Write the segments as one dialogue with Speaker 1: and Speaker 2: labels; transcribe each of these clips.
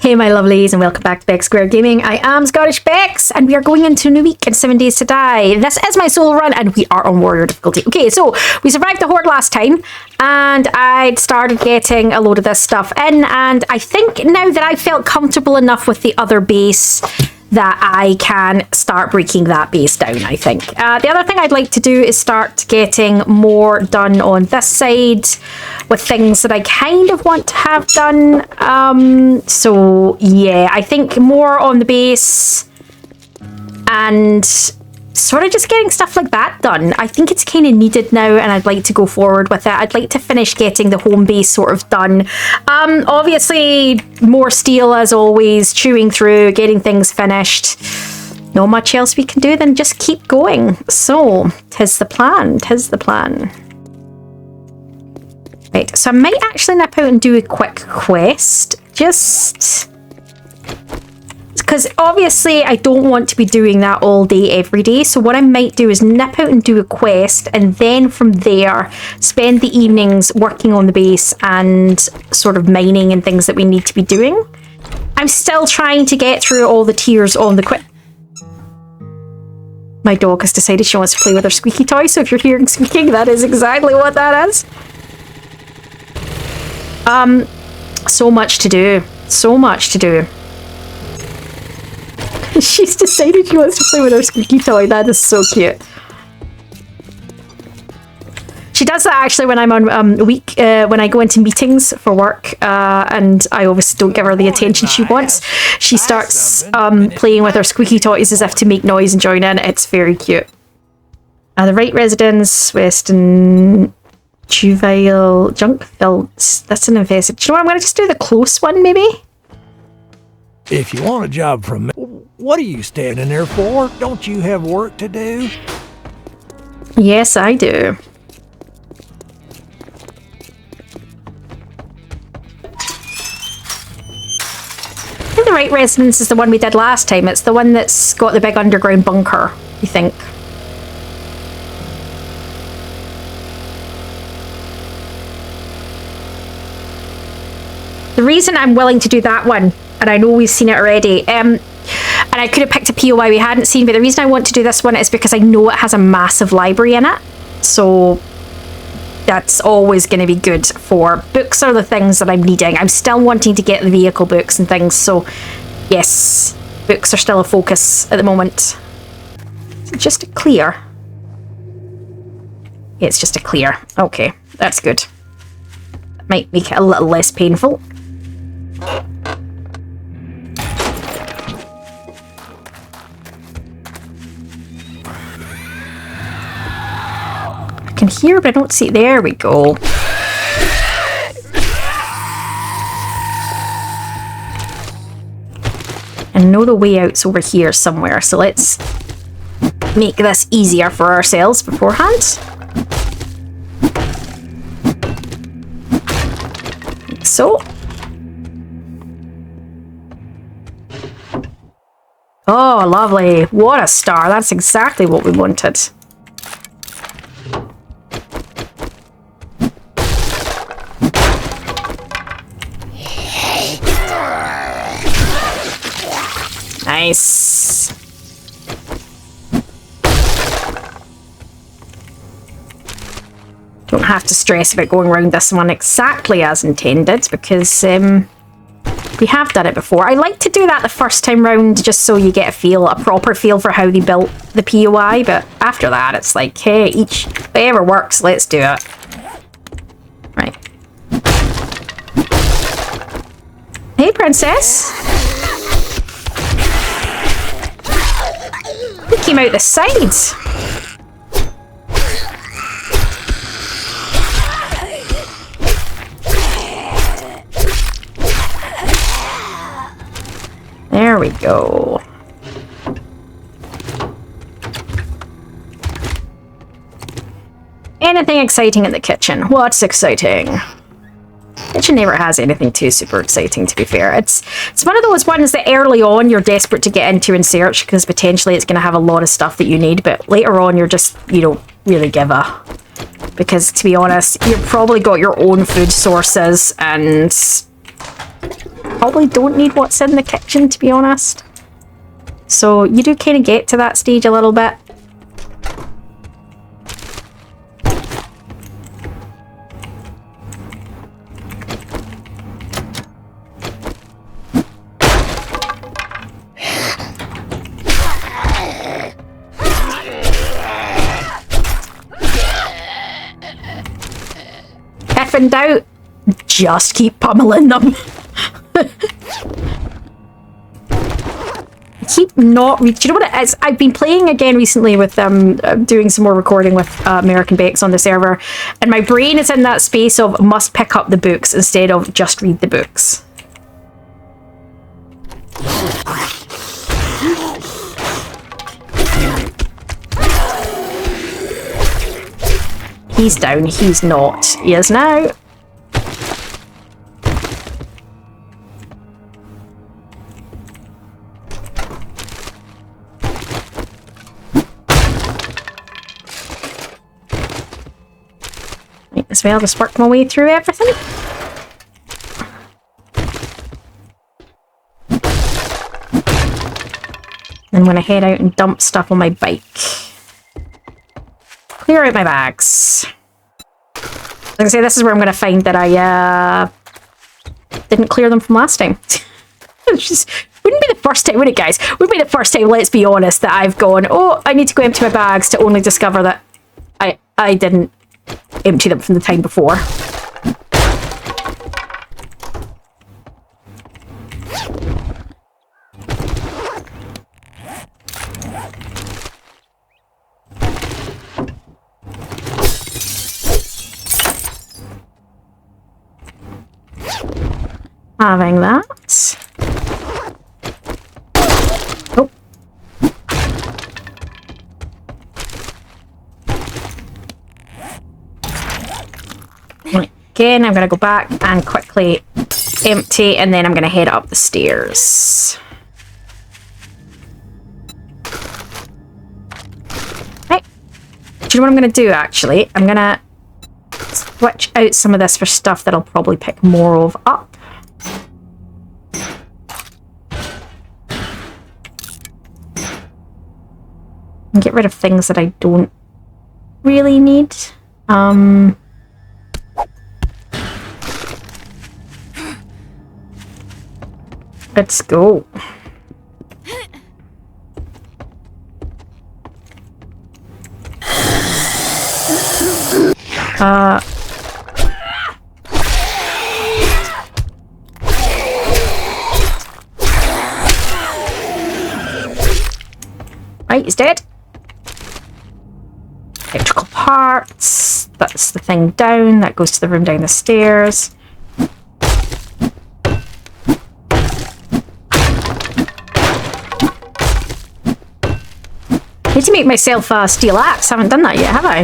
Speaker 1: Hey my lovelies and welcome back to Bex Square Gaming. I am Scottish Bex and we are going into a new week and 7 days to die. This is my solo run and we are on warrior difficulty. Okay, so we survived the horde last time and I'd started getting a load of this stuff in, and I think now that I felt comfortable enough with the other base that I can start breaking that base down, I think. The other thing I'd like to do is start getting more done on this side with things that I kind of want to have done. So yeah, I think more on the base and sort of just getting stuff like that done. I think it's kind of needed now and I'd like to go forward with it. I'd like to finish getting the home base sort of done. Obviously more steel as always, chewing through, getting things finished. Not much else we can do than just keep going. So, 'tis the plan, 'tis the plan. Right, so I might actually nip out and do a quick quest. Just because obviously I don't want to be doing that all day every day, so what I might do is nip out and do a quest and then from there spend the evenings working on the base and sort of mining and things that we need to be doing. I'm still trying to get through all the tiers on the My dog has decided she wants to play with her squeaky toy, so if you're hearing squeaking, that is exactly what that is. So much to do. So much to do. She's decided she wants to play with her squeaky toy. That is so cute. She does that actually when I'm on when I go into meetings for work, and I obviously don't give her the attention she wants. She starts playing with her squeaky toys as if to make noise and join in. It's very cute. The right residence, Western Juvenile Junk Fields. That's an invested. Do you know what? I'm going to just do the close one, maybe.
Speaker 2: If you want a job from me, what are you standing there for? Don't you have work to do?
Speaker 1: Yes, I do. I think the right residence is the one we did last time. It's the one that's got the big underground bunker, you think. The reason I'm willing to do that one, and I know we've seen it already, and I could have picked a POI we hadn't seen, but the reason I want to do this one is because I know it has a massive library in it. So that's always going to be good for books are the things that I'm needing. I'm still wanting to get the vehicle books and things, so yes, books are still a focus at the moment. Is it just a clear? Yeah, it's just a clear. Okay, that's good. That might make it a little less painful. I can hear, but I don't see. There we go. I know the way out's over here somewhere, so let's make this easier for ourselves beforehand. Like so. Oh, lovely. What a star. That's exactly what we wanted. Nice. Don't have to stress about going around this one exactly as intended because we have done it before. I like to do that the first time round just so you get a proper feel for how they built the POI, but after that it's like, hey, whatever works, let's do it. Right. Hey, princess. Who came out the sides? There we go. Anything exciting in the kitchen? What's exciting? Kitchen never has anything too super exciting, to be fair. It's one of those ones that early on you're desperate to get into and search because potentially it's going to have a lot of stuff that you need, but later on you're just, you don't really give a... Because to be honest, you've probably got your own food sources and probably don't need what's in the kitchen, to be honest. So you do kind of get to that stage a little bit. If in doubt, just keep pummeling them. Keep not... Do you know what it is? I've been playing again recently with doing some more recording with American Bex on the server, and my brain is in that space of must pick up the books instead of just read the books. He's down, he's not. He is now. Might as well just work my way through everything. Then I'm gonna head out and dump stuff on my bike. Clear out my bags. Like I say, this is where I'm going to find that I didn't clear them from last time. It's just, wouldn't be the first time, would it, guys? Wouldn't be the first time, let's be honest, that I've gone, oh, I need to go empty my bags, to only discover that I didn't empty them from the time before. Having that. Oh. Right. Again, I'm going to go back and quickly empty, and then I'm going to head up the stairs. Right. Do you know what I'm going to do, actually? I'm going to switch out some of this for stuff that I'll probably pick more of up. And get rid of things that I don't really need. Let's go. Right, he's dead. Electrical parts. That's the thing down. That goes to the room down the stairs. I need to make myself a steel axe. I haven't done that yet, have I?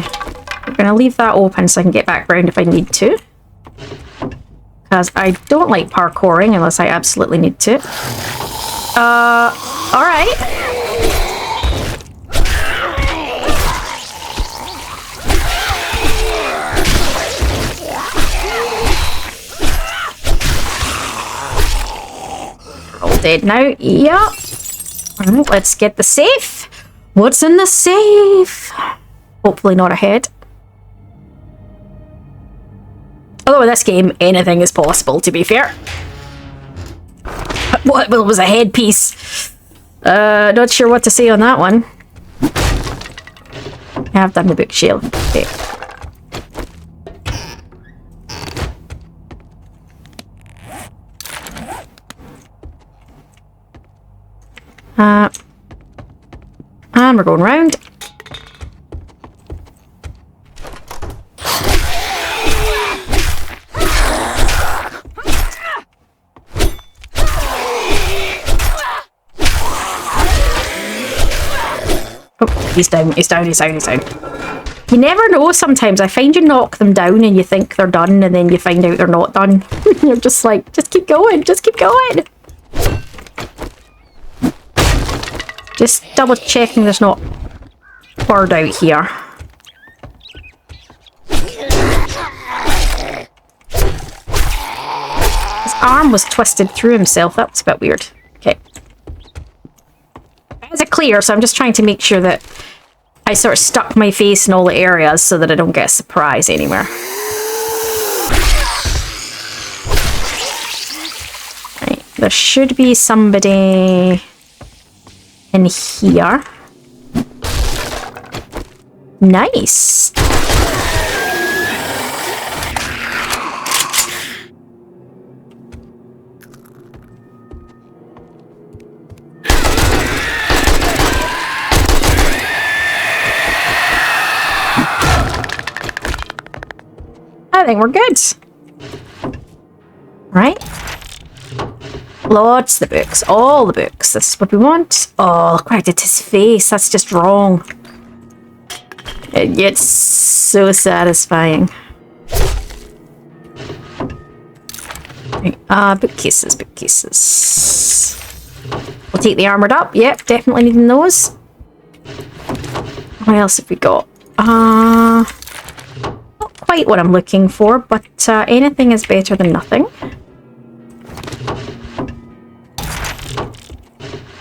Speaker 1: I'm going to leave that open so I can get back round if I need to. Because I don't like parkouring unless I absolutely need to. Alright. Dead now. Yep. Alright, let's get the safe. What's in the safe? Hopefully not a head. Although in this game, anything is possible, to be fair. What was a headpiece? Not sure what to say on that one. I have done the bookshelf. Okay. And we're going round. Oh, he's down, he's down, he's down, he's down. You never know sometimes. I find you knock them down and you think they're done, and then you find out they're not done. You're just like, just keep going, just keep going. Just double checking there's not horde out here. arm was twisted through himself. That was a bit weird. Okay. It's a clear, so I'm just trying to make sure that I sort of stuck my face in all the areas so that I don't get a surprise anywhere. Right, there should be somebody in here. Nice. I think we're good. Right? Lots of the books. All the books. This is what we want. Oh, look what I did to his face. That's just wrong. It gets so satisfying. Bookcases, bookcases. We'll take the armored up. Yep, definitely needing those. What else have we got? Not quite what I'm looking for, but anything is better than nothing.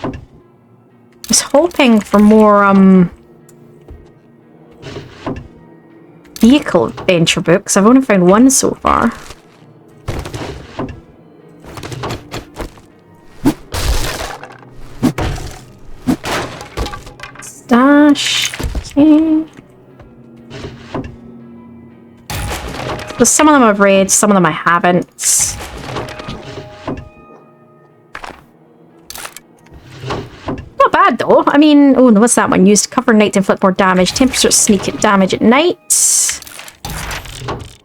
Speaker 1: I was hoping for more vehicle adventure books. I've only found one so far. Stash. Okay. So some of them I've read, some of them I haven't. Not bad though. I mean, oh, what's that one? Used to cover night to inflict more damage. 10% sneak damage at night.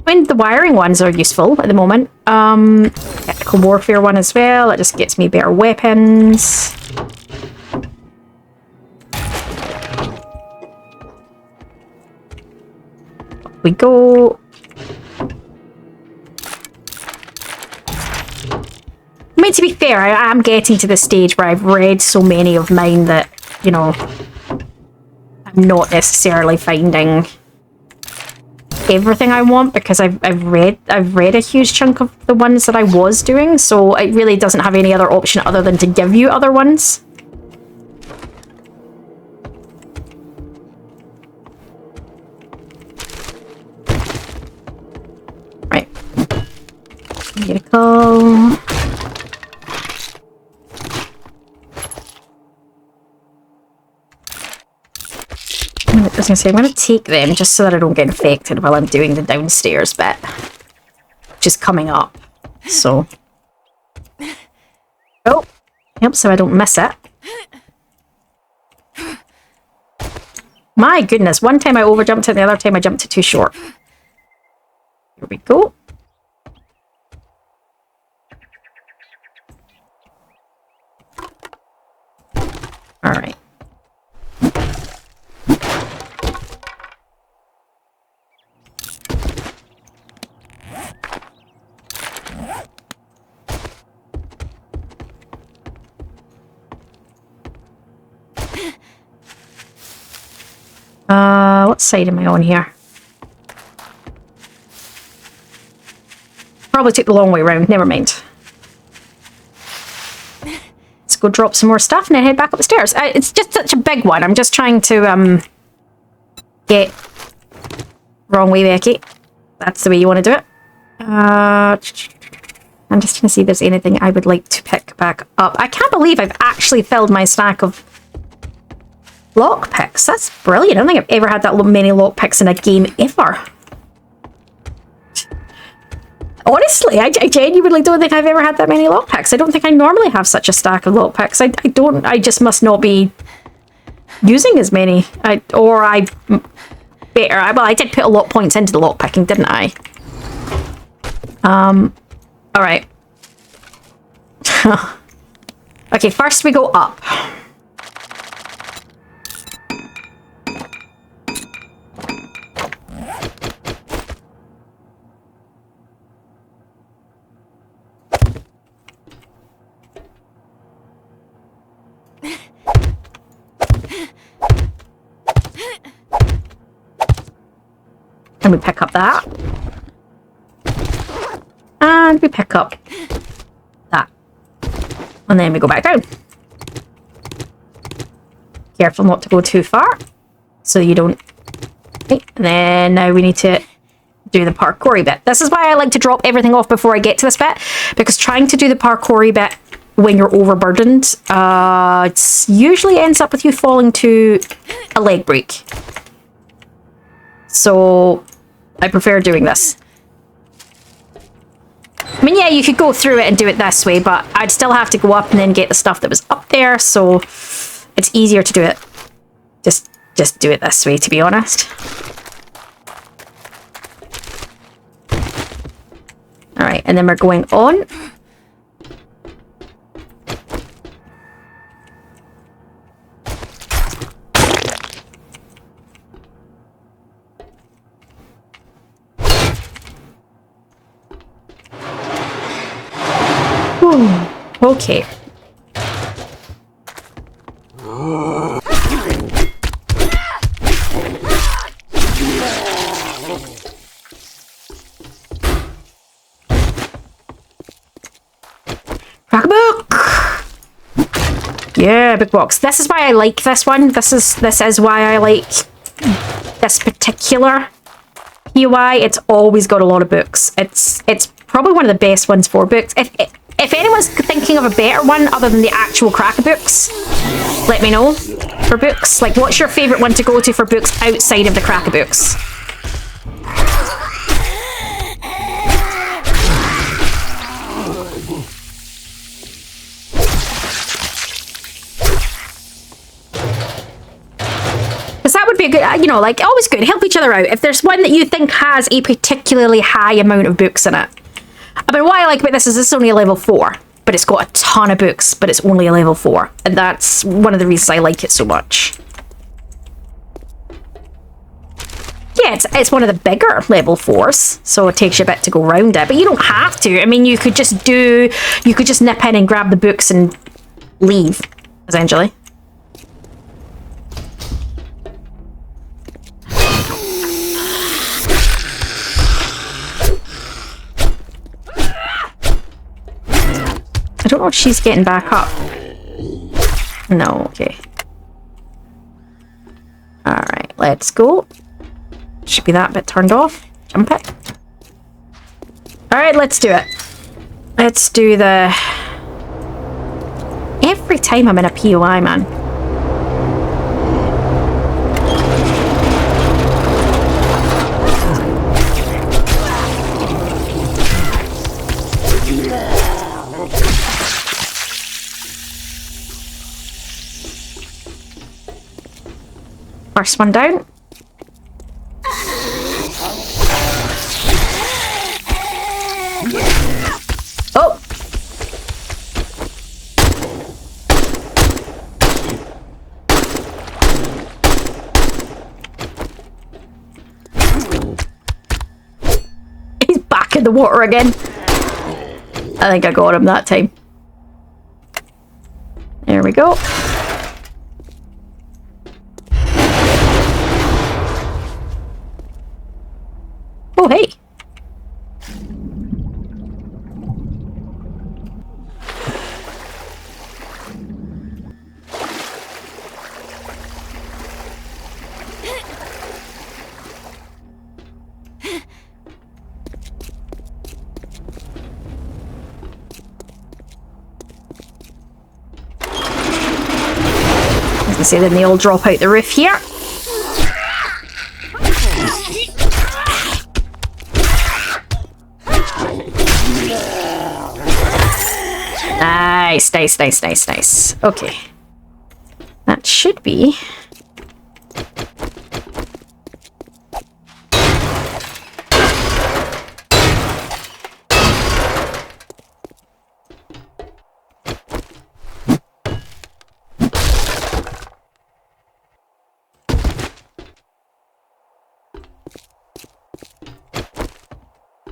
Speaker 1: I mean, the wiring ones are useful at the moment. Technical warfare one as well. It just gets me better weapons. Up we go. I mean, to be fair, I am getting to the stage where I've read so many of mine that, you know, I'm not necessarily finding everything I want because I've read a huge chunk of the ones that I was doing, so it really doesn't have any other option other than to give you other ones. Right. Vehicle. I was going to say, I'm going to take them just so that I don't get infected while I'm doing the downstairs bit. Which is coming up. So. Oh. Yep, so I don't miss it. My goodness, one time I overjumped it, and the other time I jumped it too short. Here we go. Alright. What side am I on here? Probably took the long way around. Never mind. Let's go drop some more stuff and then head back up the stairs. It's just such a big one. I'm just trying to get... Wrong way, Becky. That's the way you want to do it. I'm just going to see if there's anything I would like to pick back up. I can't believe I've actually filled my stack of lockpicks. That's brilliant. I don't think I've ever had that many lockpicks in a game ever. Honestly, I genuinely don't think I've ever had that many lockpicks. I don't think I normally have such a stack of lockpicks. I just must not be using as many. Well, I did put a lot of points into the lockpicking, didn't I? Alright. Okay, first we go up. And we pick up that. And we pick up And then we go back down. Careful not to go too far, so you don't... Okay, and then now we need to do the parkoury bit. This is why I like to drop everything off before I get to this bit, because trying to do the parkoury bit when you're overburdened, it usually ends up with you falling to a leg break. So I prefer doing this. I mean, yeah, you could go through it and do it this way, but I'd still have to go up and then get the stuff that was up there, so it's easier to do it. Just do it this way, to be honest. Alright, and then we're going on. Whew. Okay. Yeah, big box. This is why I like this one. This is why I like this particular POI. It's always got a lot of books. It's probably one of the best ones for books. If anyone's thinking of a better one other than the actual Cracker books, let me know for books. Like, what's your favourite one to go to for books outside of the Cracker books? Because that would be a good, you know, like, always good. Help each other out. If there's one that you think has a particularly high amount of books in it. I mean, what I like about this is only a level 4, but it's got a ton of books, but it's only a level 4. And that's one of the reasons I like it so much. Yeah, it's one of the bigger level 4s, so it takes you a bit to go around it, but you don't have to. I mean, you could just nip in and grab the books and leave, essentially. I don't know if she's getting back up. No, okay. Alright, let's go. Should be that bit turned off. Jump it. Alright, let's do it. Let's do the... Every time I'm in a POI, man. First one down. Oh! He's back in the water again. I think I got him that time. There we go. Oh, hey. As I say, then they all drop out the roof here. Nice, nice, nice, nice, nice. Okay. That should be...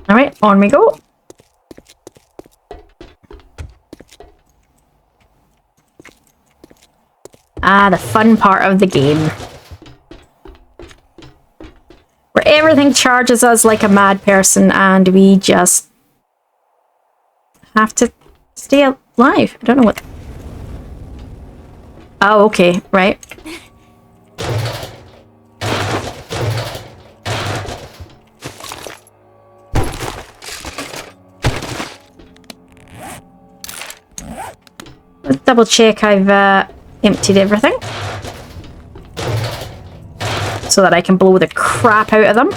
Speaker 1: Alright, on we go. Ah, the fun part of the game. Where everything charges us like a mad person and we just have to stay live. I don't know what... Oh, okay, right. Let's double check I've emptied everything. So that I can blow the crap out of them.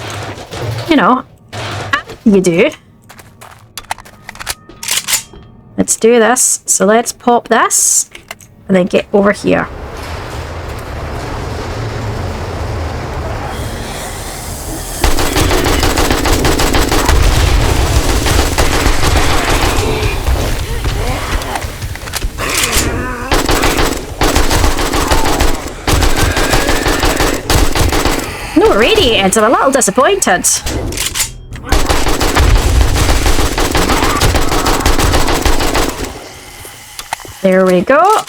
Speaker 1: You know, you do. Let's do this. So let's pop this and then get over here. No radiators, I'm a little disappointed. There we go.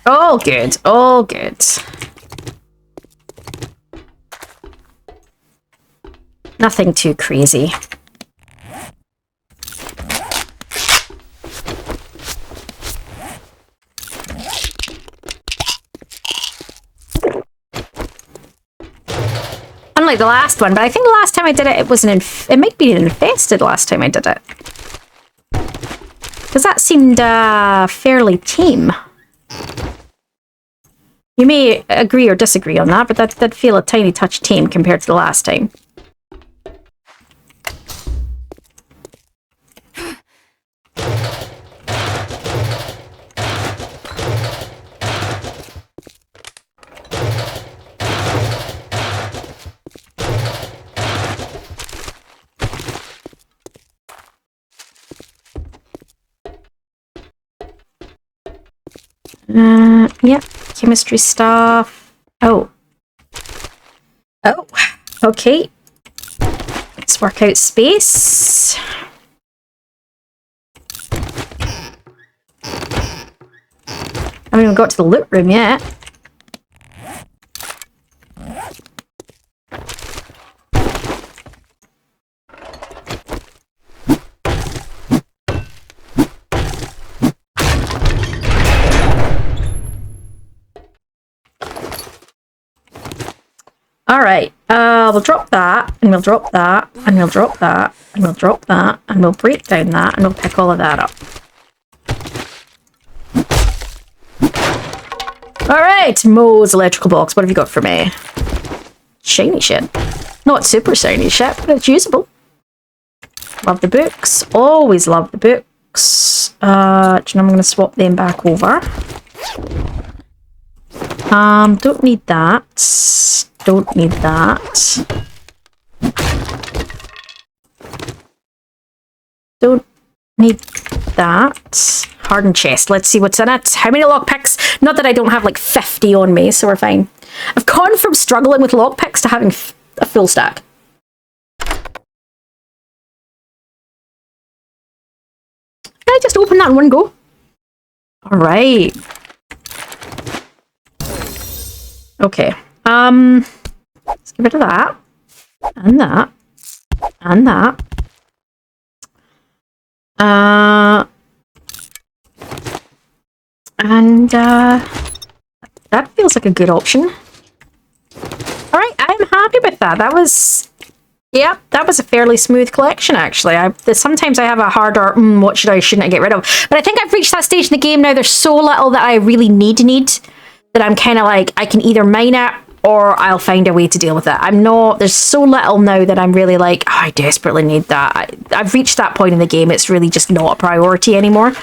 Speaker 1: All good, all good. Nothing too crazy. Unlike the last one, but I think the last time I did it, it wasn't it might be infested last time I did it. Because that seemed fairly tame. You may agree or disagree on that, but that did feel a tiny touch tame compared to the last time. Yep, chemistry stuff. Oh. Oh, okay. Let's work out space. I haven't even got to the loot room yet. Alright, we'll drop that, and we'll drop that, and we'll drop that, and we'll drop that, and we'll break down that, and we'll pick all of that up. Alright, Mo's electrical box, what have you got for me? Shiny shit. Not super shiny shit, but it's usable. Love the books, always love the books. I'm going to swap them back over. Don't need that. Don't need that. Don't need that. Hardened chest. Let's see what's in it. How many lockpicks? Not that I don't have like 50 on me, so we're fine. I've gone from struggling with lockpicks to having a full stack. Can I just open that in one go? Alright. Okay. Let's get rid of that. And that. And that. That feels like a good option. Alright, I'm happy with that. That was... Yeah, that was a fairly smooth collection, actually. Sometimes I have a harder, what should I, shouldn't I get rid of? But I think I've reached that stage in the game now. There's so little that I really need, that I'm kind of like, I can either mine it or I'll find a way to deal with it. There's so little now that I'm really like, oh, I desperately need that. I've reached that point in the game. It's really just not a priority anymore.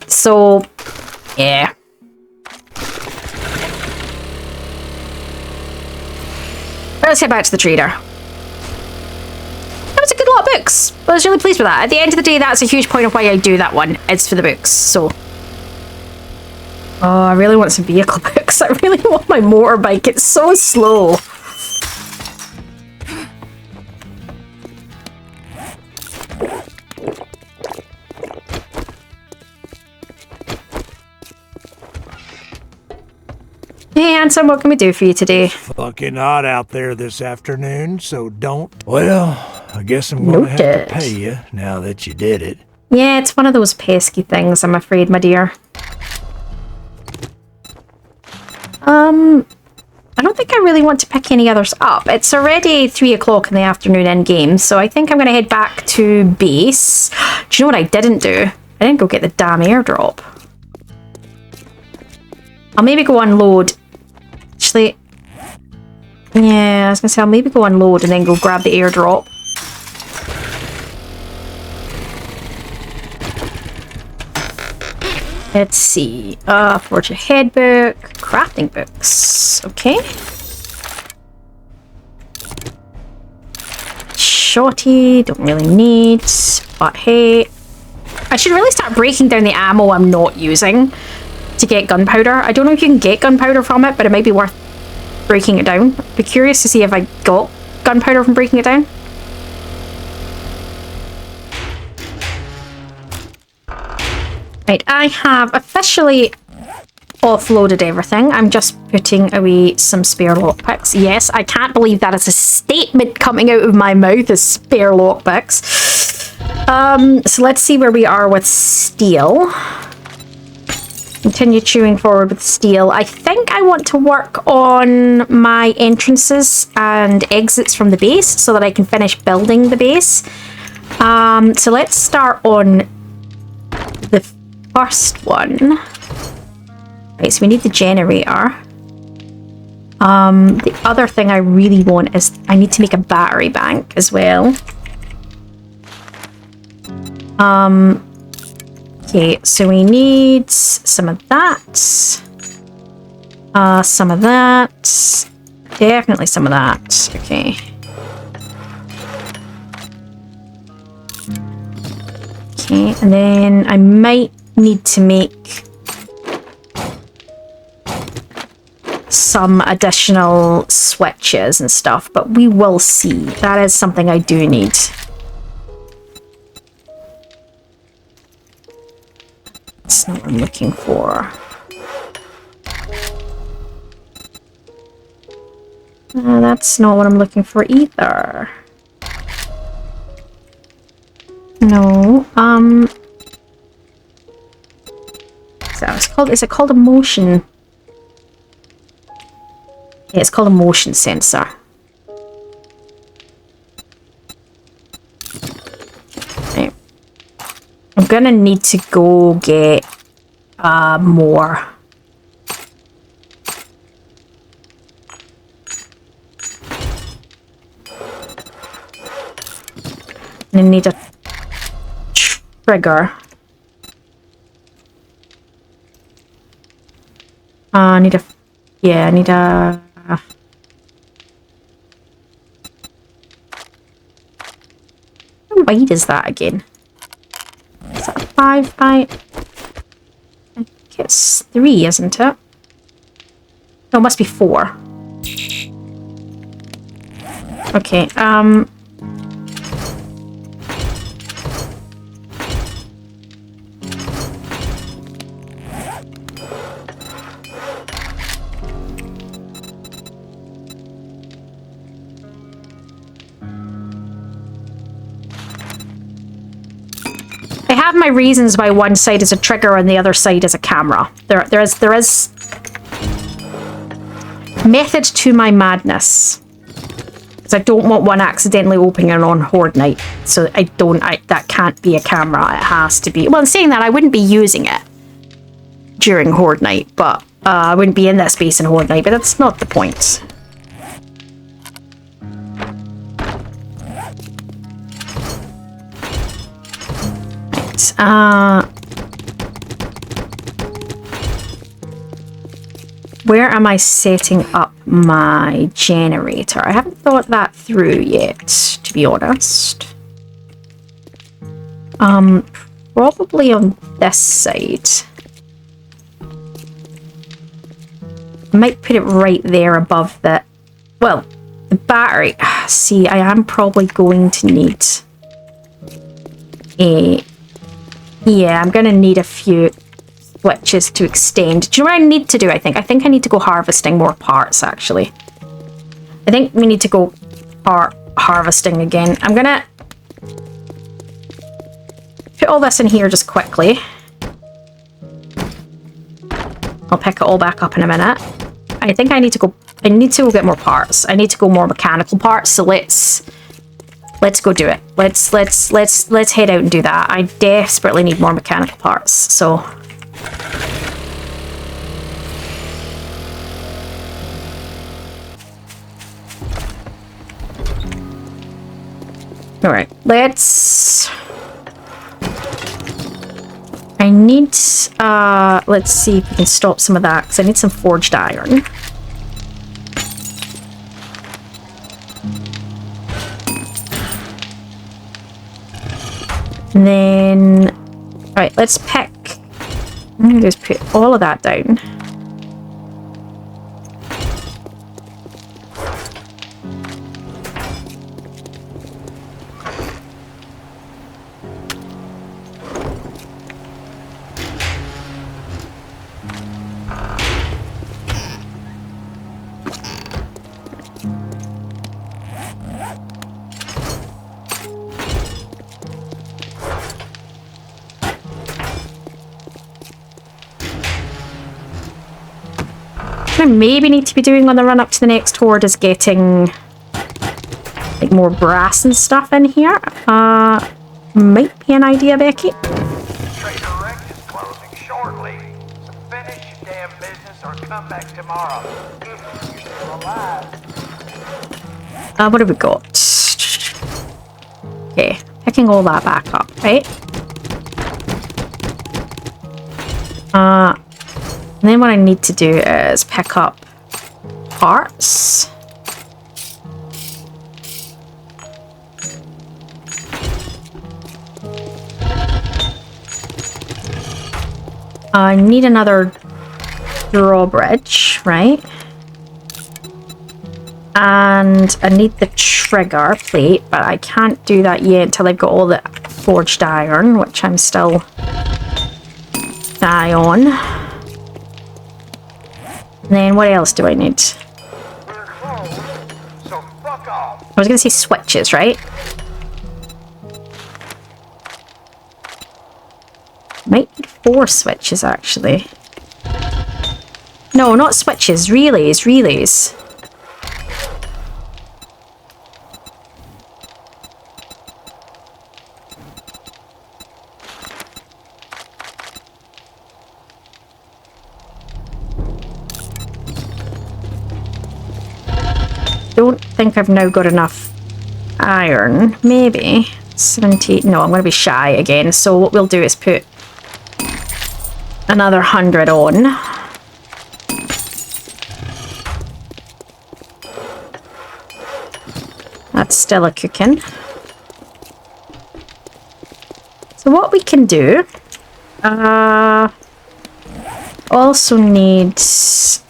Speaker 1: So, yeah. Let's get back to the trader. That was a good lot of books. I was really pleased with that. At the end of the day, that's a huge point of why I do that one. It's for the books, so... Oh, I really want some vehicle books. I really want my motorbike. It's so slow. Hey, handsome, what can we do for you today?
Speaker 2: Fucking hot out there this afternoon, so don't... Well, I guess I'm gonna have to pay you now that you did it.
Speaker 1: Yeah, it's one of those pesky things, I'm afraid, my dear. I don't think I really want to pick any others up. It's already 3 o'clock in the afternoon in game, so I think I'm going to head back to base. Do you know what I didn't do? I didn't go get the damn airdrop. I'll maybe go unload. Actually, yeah, I was going to say I'll maybe go unload and then go grab the airdrop. Let's see. Forge ahead book, crafting books. Okay. Shotty, don't really need. But hey, I should really start breaking down the ammo I'm not using to get gunpowder. I don't know if you can get gunpowder from it, but it might be worth breaking it down. Be curious to see if I got gunpowder from breaking it down. Right, I have officially offloaded everything. I'm just putting away some spare lockpicks. Yes, I can't believe that is a statement coming out of my mouth, as spare lockpicks. So let's see where we are with steel. Continue chewing forward with steel. I think I want to work on my entrances and exits from the base so that I can finish building the base. So let's start on the first one. Right, so we need the generator. The other thing I really want is I need to make a battery bank as well. Okay, so we need some of that. Some of that. Definitely some of that. Okay. Okay, and then I might need to make some additional switches and stuff, but we will see. That is something I do need. That's not what I'm looking for. That's not what I'm looking for either. No, is it called a motion? Yeah, it's called a motion sensor. Right. I'm gonna need to go get more. I need a trigger. I need a... Yeah, I need a... How wide is that again? Is that a 5 by... I think it's 3, isn't it? No, it must be 4. Okay, I have my reasons why one side is a trigger and the other side is a camera. There is method to my madness. Because I don't want one accidentally opening on Horde night. So that can't be a camera. It has to be. Well, in saying that, I wouldn't be using it during Horde night, but I wouldn't be in that space in Horde night, but that's not the point. Where am I setting up my generator? I haven't thought that through yet, to be honest. Probably on this side. I might put it right there above the... Well, the battery. See, I am probably going to need a... Yeah, I'm going to need a few switches to extend. Do you know what I need to do, I think? I think I need to go harvesting more parts, actually. I think we need to go part harvesting again. I'm going to put all this in here just quickly. I'll pick it all back up in a minute. I think I need to go get more parts. I need to go more mechanical parts, so let's go do it. Let's head out and do that. I desperately need more mechanical parts, so alright, let's see if we can stop some of that, because I need some forged iron. And then, alright, let's pick, I'm going to just put all of that down. I maybe need to be doing on the run up to the next horde is getting like more brass and stuff in here. Might be an idea, Becky.
Speaker 3: Trader Rex is closing shortly. So finish your damn business or come back tomorrow. If you're still alive.
Speaker 1: What have we got? Okay, picking all that back up, right? And then what I need to do is pick up parts. I need another drawbridge, right? And I need the trigger plate, but I can't do that yet until I've got all the forged iron, which I'm still high on. And then what else do I need?
Speaker 3: We're closed, so fuck off.
Speaker 1: I was going to say switches, right? Might need 4 switches, actually. No, not switches. Relays. Don't think I've now got enough iron. Maybe 70. No, I'm going to be shy again. So what we'll do is put another 100 on. That's still a cooking. So what we can do, also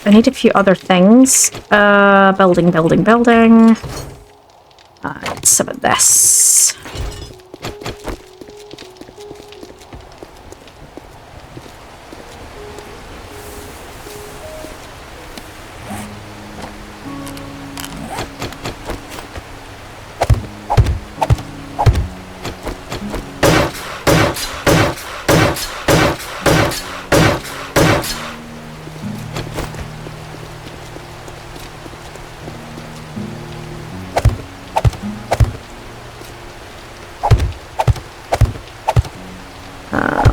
Speaker 1: I need a few other things. Building. Some of this.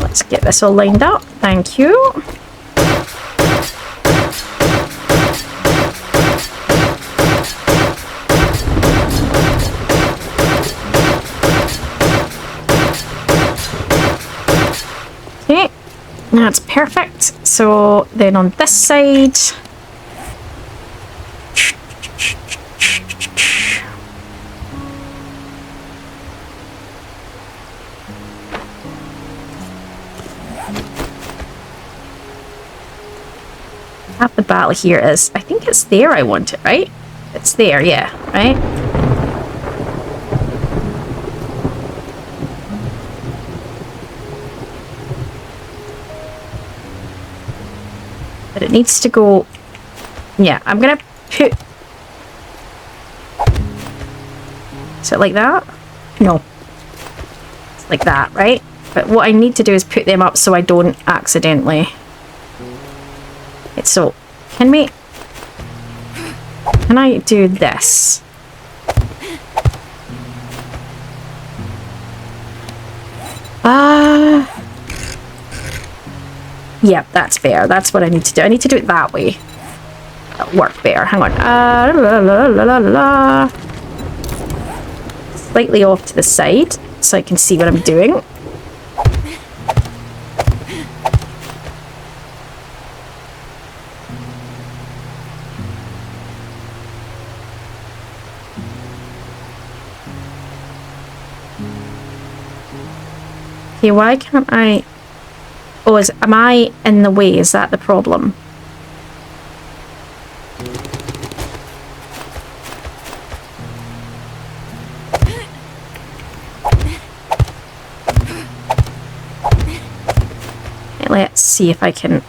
Speaker 1: Let's get this all lined up. Thank you. Okay, that's perfect. So then on this side, half the battle here is, I think it's there I want it, right? It's there, yeah, right? But it needs to go, yeah, I'm gonna put, is it like that? No. It's like that, right? But what I need to do is put them up so I don't accidentally. Okay, so can I do this? Yeah, that's fair. That's what I need to do. I need to do it that way. That'll work better. Hang on. Slightly off to the side so I can see what I'm doing. Okay, why can't I... Oh, am I in the way? Is that the problem? Okay, let's see if I can...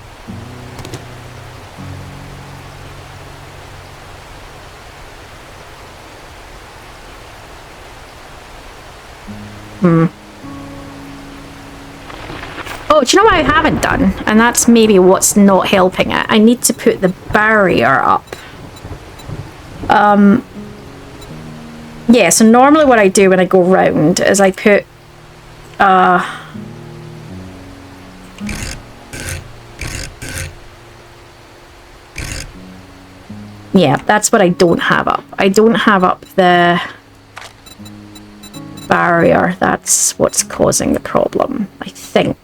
Speaker 1: Oh, do you know what I haven't done? And that's maybe what's not helping it. I need to put the barrier up. Yeah, so normally what I do when I go round is I put... Yeah, that's what I don't have up. I don't have up the barrier. That's what's causing the problem, I think.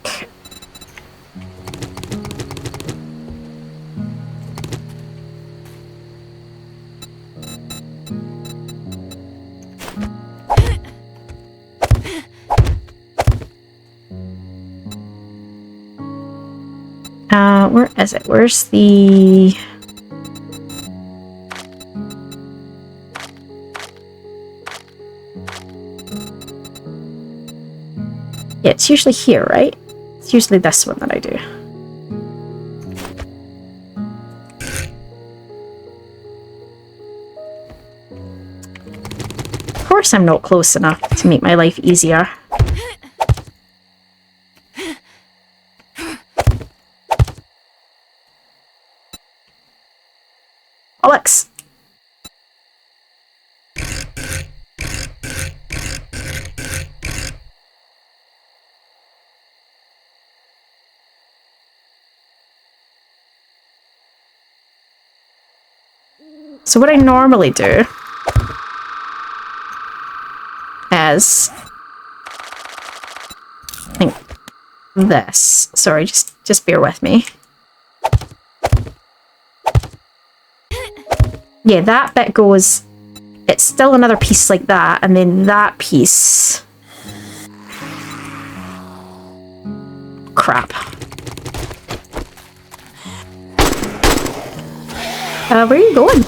Speaker 1: Where is it? Where's the... Yeah, it's usually here, right? It's usually this one that I do. Of course I'm not close enough to make my life easier. Alex! So what I normally do is, I think this. Sorry, just bear with me. Yeah, that bit goes, it's still another piece like that, and then that piece. Crap. Where are you going?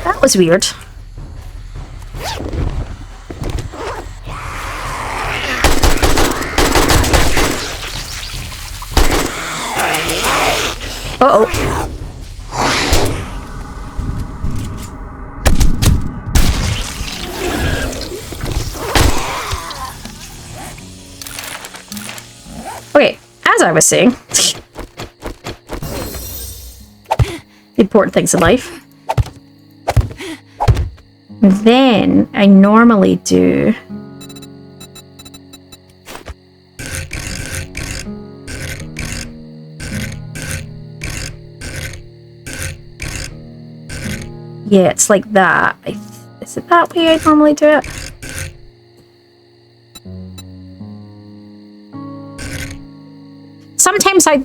Speaker 1: That was weird. Uh-oh. Okay, as I was saying, the important things in life. Then I normally do yeah, it's like that. Is it that way I normally do it? Sometimes I'm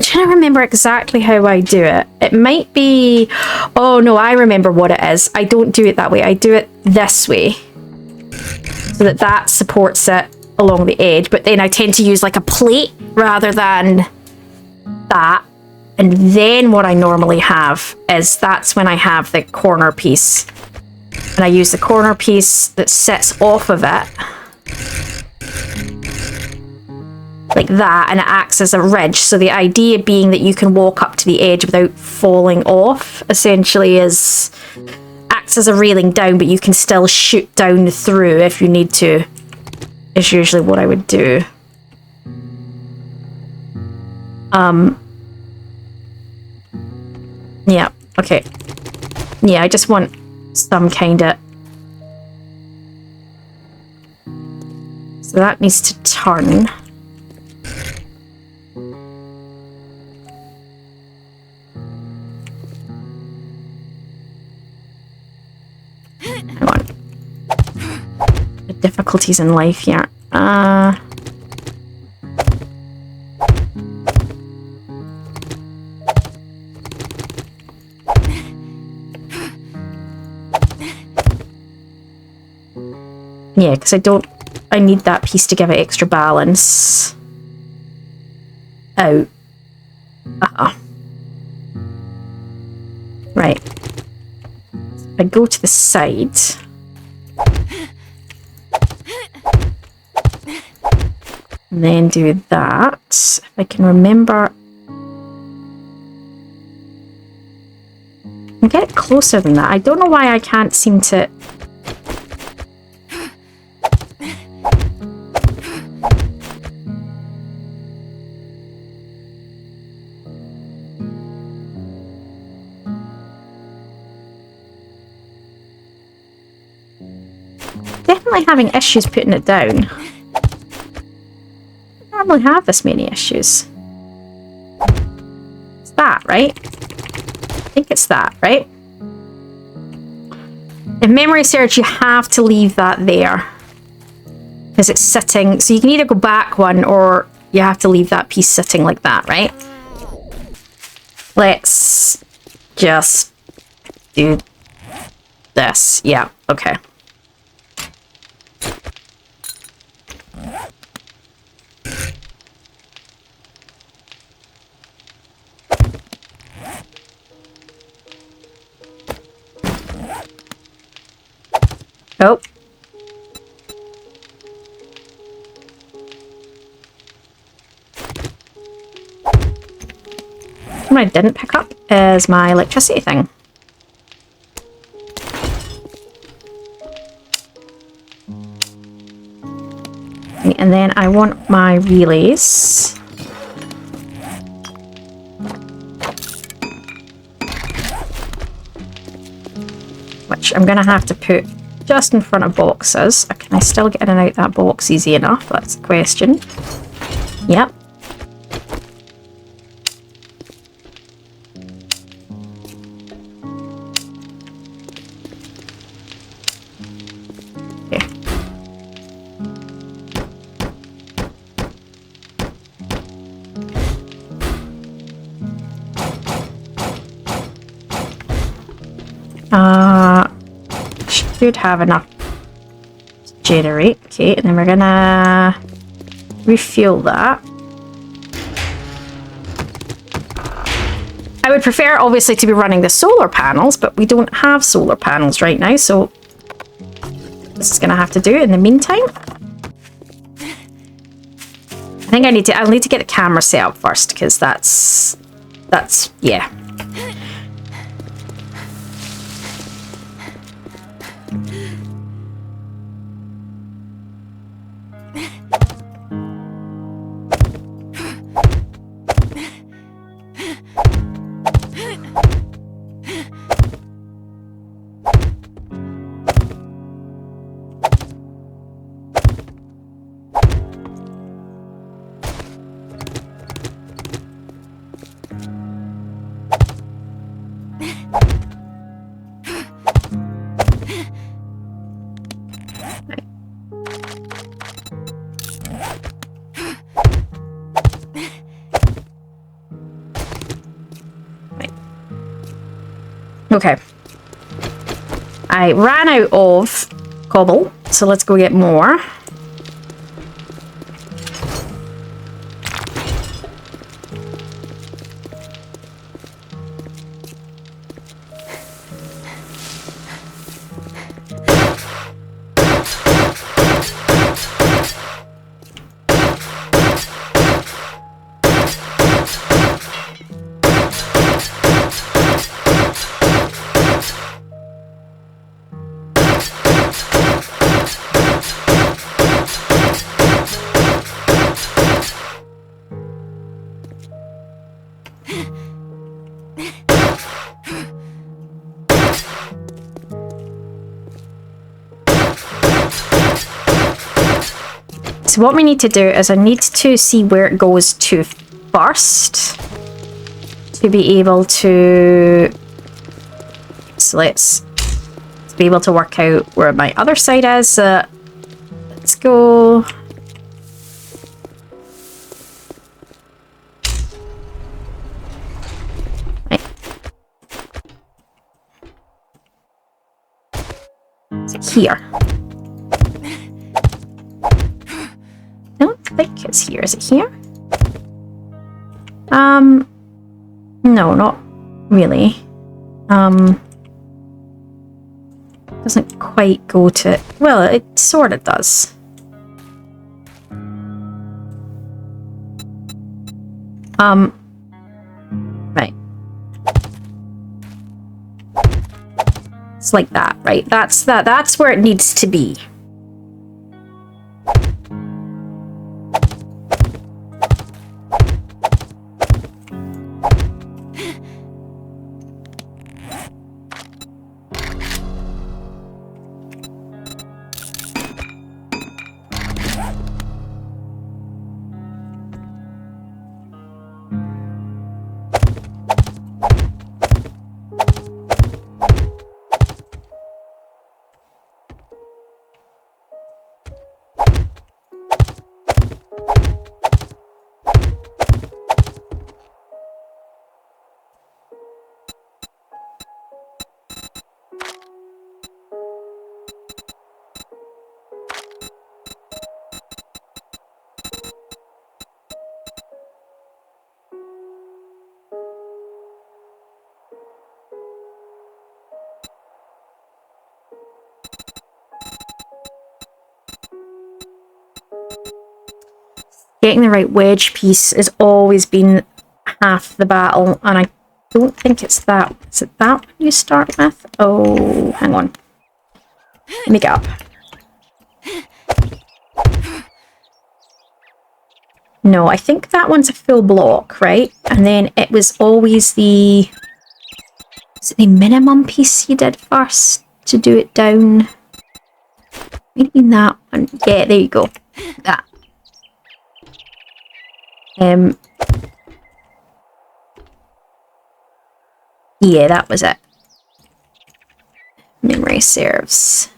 Speaker 1: trying to remember exactly how I do it. It might be... Oh, no, I remember what it is. I don't do it that way. I do it this way. So that supports it along the edge. But then I tend to use like a plate rather than that. And then what I normally have is that's when I have the corner piece. And I use the corner piece that sits off of it like that, and it acts as a ridge. So the idea being that you can walk up to the edge without falling off, essentially acts as a railing down, but you can still shoot down through if you need to, is usually what I would do. Yeah, okay. Yeah, I just want some kind of... So that needs to turn. Hang on. The difficulties in life here. Yeah, because I need that piece to give it extra balance. Out. Right. I go to the side. And then do that. If I can remember. I get it closer than that. I don't know why I can't seem to... Definitely having issues putting it down. I don't normally have this many issues. It's that, right? I think it's that, right? If memory serves, you have to leave that there. Because it's sitting, so you can either go back one or you have to leave that piece sitting like that, right? Let's just do this. Yeah, okay. Oh. What I didn't pick up is my electricity thing. And then I want my relays. Which I'm going to have to put just in front of boxes. Can I still get in and out that box easy enough? That's the question. Yep. Okay. Should have enough to generate. Okay, and then we're gonna refuel that. I would prefer obviously to be running the solar panels, but we don't have solar panels right now, so this is gonna have to do it in the meantime. I think I'll need to get the camera set up first, because that's yeah. Okay. I ran out of cobble, so let's go get more. so what we need to do is I need to see where it goes to first to be able to... So let's be able to work out where my other side is. Let's go... Here. I don't think it's here. Is it here? No, not really. Doesn't quite go to... Well, it sort of does. Right. It's like that, right? That's where it needs to be. Getting the right wedge piece has always been half the battle, and I don't think it's that. Is it that one you start with? Oh, hang on. Let me get up. No, I think that one's a full block, right? And then it was always the... Is it the minimum piece you did first to do it down? Maybe that one. Yeah, there you go. That. Yeah, that was it. Memory serves.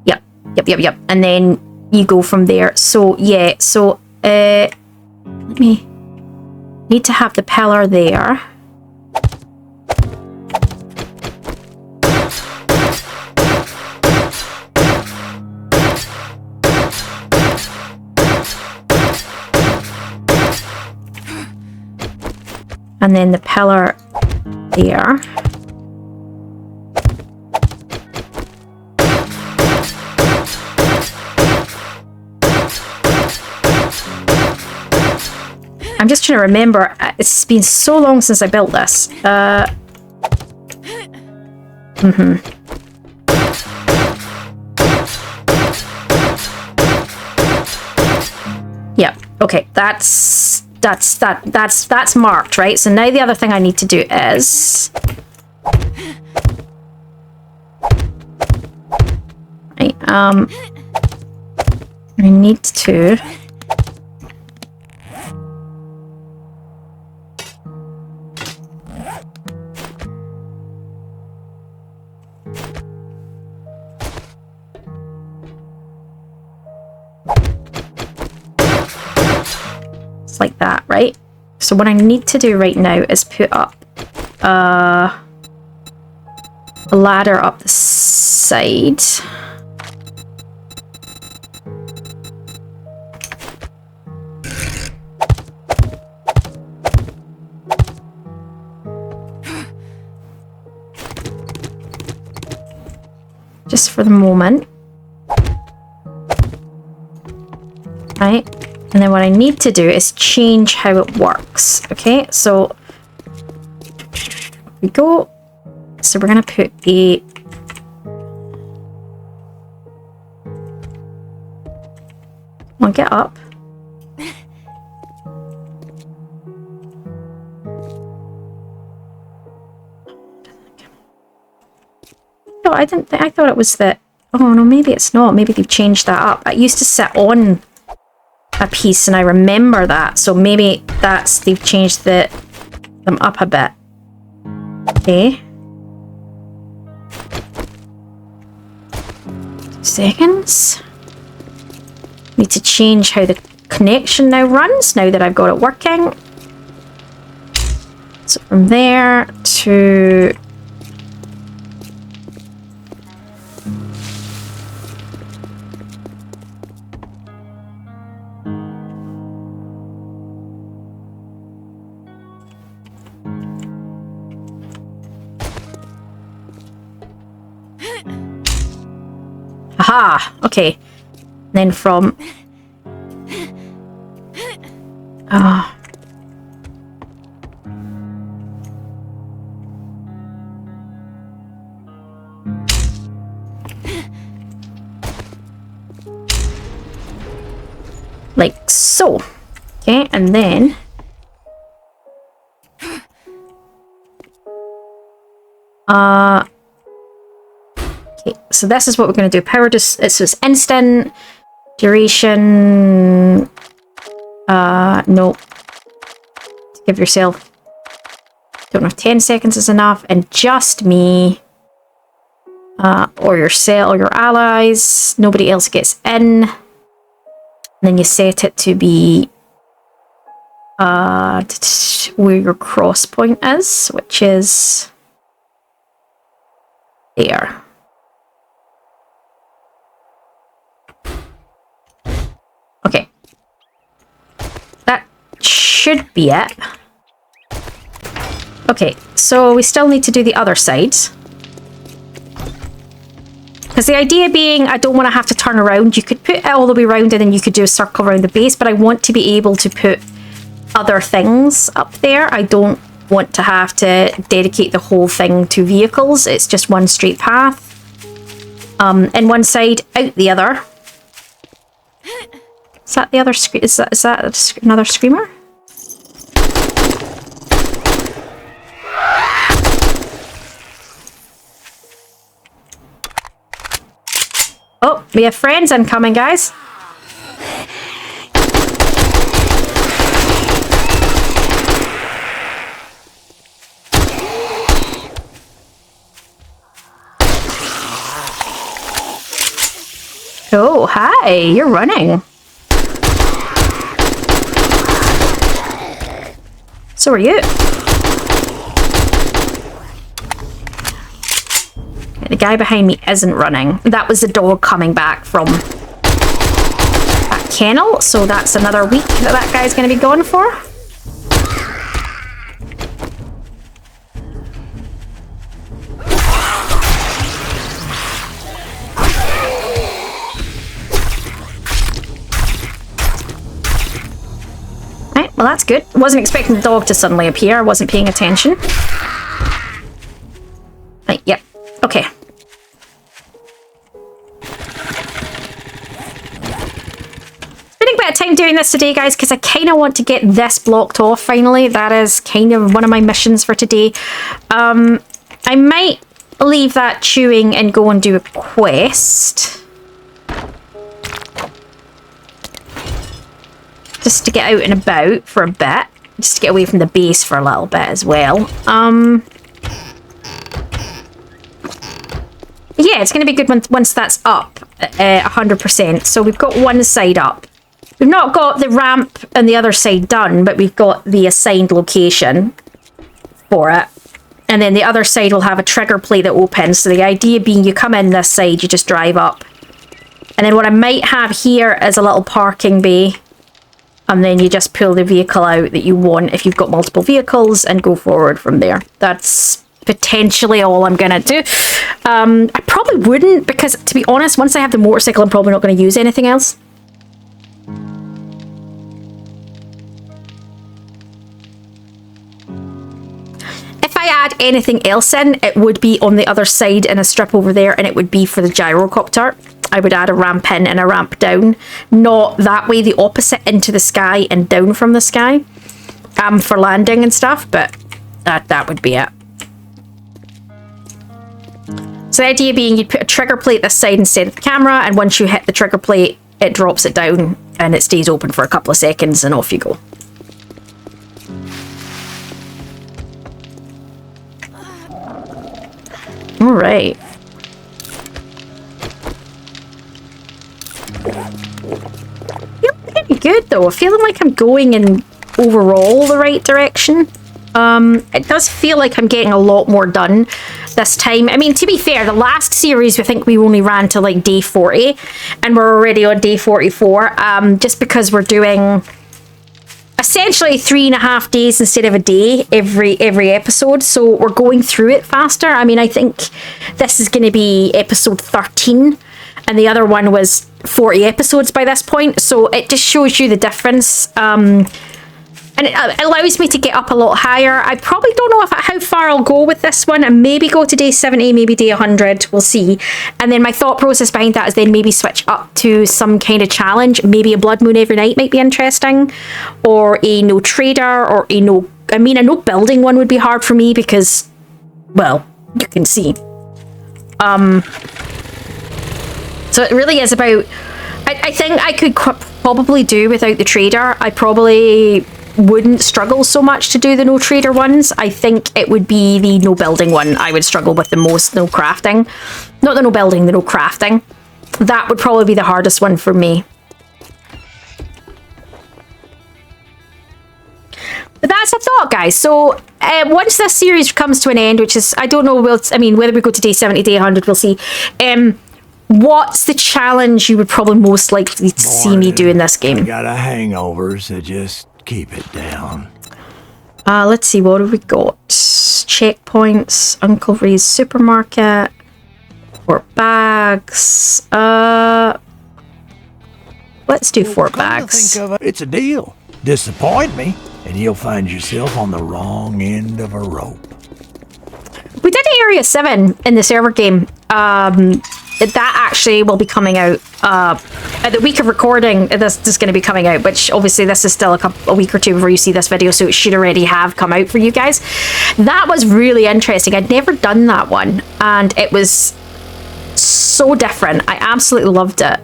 Speaker 1: Yep. And then you go from there. So, yeah, so, let me... Need to have the pillar there. And then the pillar there. I'm just trying to remember. It's been so long since I built this. Yeah. Okay. That's marked, right? So now the other thing I need to do is... Right, I need to... It's like that, right? So what I need to do right now is put up a ladder up the side. Just for the moment. Right? And then what I need to do is change how it works. Okay, so we go. So we're gonna put a I'll get up. I didn't think, I thought it was the, oh no, maybe it's not. Maybe they've changed that up. It used to sit on a piece and I remember that. So maybe that's, they've changed them up a bit. Okay. 2 seconds. Need to change how the connection now runs, now that I've got it working. So from there to... Aha! Okay. Then from... Ah. Like so. Okay, and then... Okay, so this is what we're going to do. Power just it's instant duration. No. Give yourself. Don't know if 10 seconds is enough, and just me, or your cell or your allies. Nobody else gets in. And then you set it to be where your cross point is, which is there. Okay. That should be it. Okay, so we still need to do the other side. Because the idea being, I don't want to have to turn around. You could put it all the way around and then you could do a circle around the base, but I want to be able to put other things up there. I don't want to have to dedicate the whole thing to vehicles. It's just one straight path. In one side, out the other. Is that the other is that another screamer? Oh, we have friends incoming, guys. Oh, hi, you're running. So are you. The guy behind me isn't running. That was the dog coming back from that kennel, so that's another week that guy's going to be gone for. Right, well that's good. Wasn't expecting the dog to suddenly appear. I wasn't paying attention. Right, yep. Okay. Spending a bit of time doing this today, guys, because I kind of want to get this blocked off finally. That is kind of one of my missions for today. I might leave that chewing and go and do a quest. Just to get out and about for a bit. Just to get away from the base for a little bit as well. Yeah, it's going to be good once that's up 100%. So we've got one side up. We've not got the ramp and the other side done, but we've got the assigned location for it. And then the other side will have a trigger plate that opens. So the idea being you come in this side, you just drive up. And then what I might have here is a little parking bay. And then you just pull the vehicle out that you want if you've got multiple vehicles and go forward from there. That's potentially all I'm gonna do. I probably wouldn't, because to be honest, once I have the motorcycle, I'm probably not going to use anything else. If I add anything else in, it would be on the other side in a strip over there, and it would be for the gyrocopter. I would add a ramp in and a ramp down, not that way, the opposite, into the sky and down from the sky, for landing and stuff, but that would be it. So the idea being you'd put a trigger plate this side instead of the camera, and once you hit the trigger plate, it drops it down and it stays open for a couple of seconds and off you go. All right. Feeling pretty good though. Feeling like I'm going in overall the right direction. It does feel like I'm getting a lot more done this time. I mean, to be fair, the last series, I think we only ran to like day 40 and we're already on day 44, just because we're doing essentially 3.5 days instead of a day every episode, so we're going through it faster. I mean, I think this is going to be episode 13 and the other one was 40 episodes by this point, so it just shows you the difference. And it allows me to get up a lot higher. I probably don't know how far I'll go with this one, and maybe go to day 70, maybe day 100, we'll see. And then my thought process behind that is then maybe switch up to some kind of challenge. Maybe a blood moon every night might be interesting, or a no trader, or a no building one would be hard for me because, well, you can see. So it really is about, I think I could probably do without the trader. I probably wouldn't struggle so much to do the no trader ones. I think it would be the no building one I would struggle with the most. No crafting, not the no building, the no crafting. That would probably be the hardest one for me. But that's a thought, guys. So once this series comes to an end, which is, I don't know, whether we go to day 70, day 100, we'll see. What's the challenge you would probably most likely to see me do in this game?
Speaker 2: I got a hangover, so just keep it down.
Speaker 1: Let's see, what have we got? Checkpoints, Uncle Ray's supermarket, Fort Bags. Let's do Fort Bags.
Speaker 2: It's a deal. Disappoint me, and you'll find yourself on the wrong end of a rope.
Speaker 1: We did Area 7 in the server game. That actually will be coming out at the week of recording. This is going to be coming out, which obviously this is still a week or two before you see this video, so it should already have come out for you guys. That was really interesting. I'd never done that one, and it was so different. I absolutely loved it.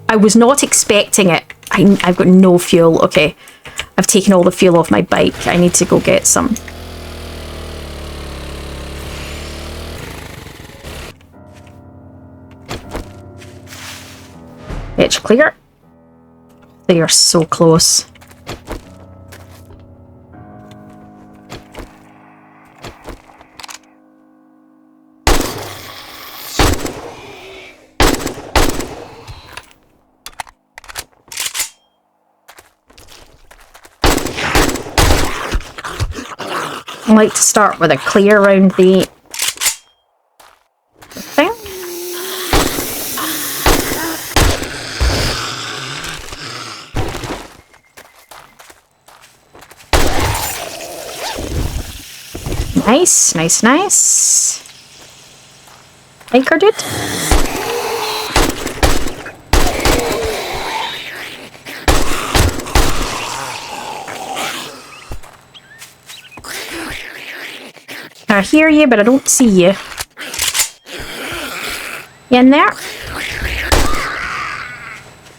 Speaker 1: I was not expecting it. I've got no fuel. Okay, I've taken all the fuel off my bike. I need to go get some. It's clear. They are so close. I like to start with a clear around the thing. Nice, nice, nice. Anchor dude. I hear you, but I don't see you. You in there?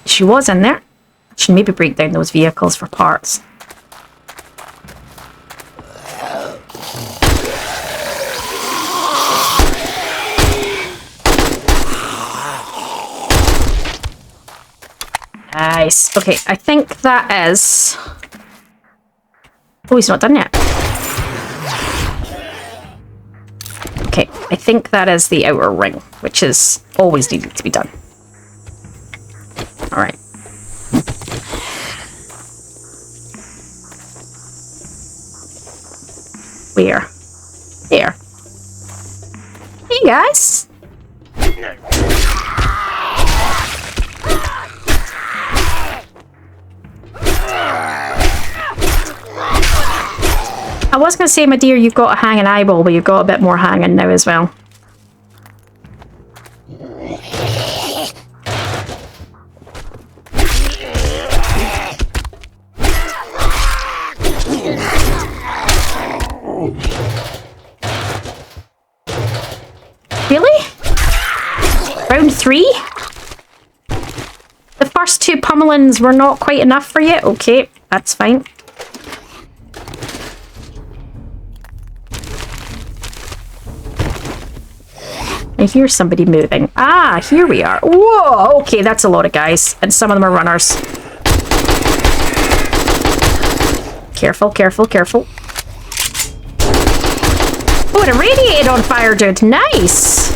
Speaker 1: She was in there. I should maybe break down those vehicles for parts. Nice. Okay, I think that is... Oh, he's not done yet. Okay, I think that is the outer ring, which is always needed to be done. Alright. Where? There. Hey, guys! I was going to say, my dear, you've got a hanging eyeball, but you've got a bit more hanging now as well. Really? Round 3? The first 2 pummelings were not quite enough for you? Okay, that's fine. I hear somebody moving. Ah, here we are. Whoa, okay, that's a lot of guys. And some of them are runners. Careful, careful, careful. Oh, it irradiated on fire, dude. Nice.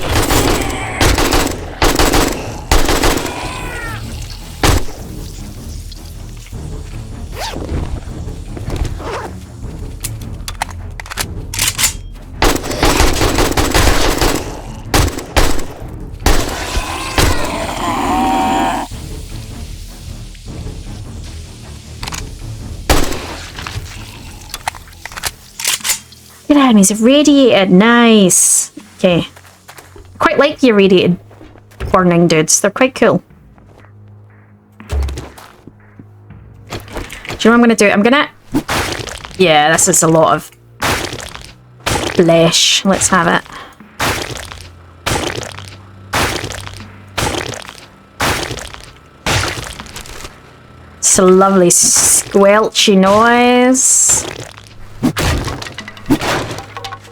Speaker 1: Good enemies, irradiated. Nice. Okay. Quite like the irradiated burning dudes. They're quite cool. Do you know what I'm going to do? I'm going to... Yeah, this is a lot of flesh. Let's have it. It's a lovely squelchy noise.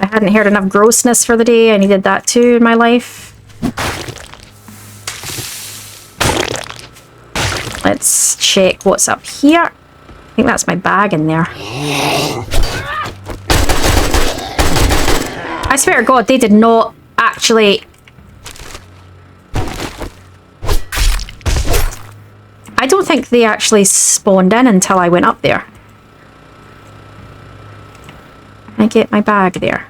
Speaker 1: I hadn't heard enough grossness for the day. I needed that too in my life. Let's check what's up here. I think that's my bag in there. I swear to God, they did not actually... I don't think they actually spawned in until I went up there. Can I get my bag there?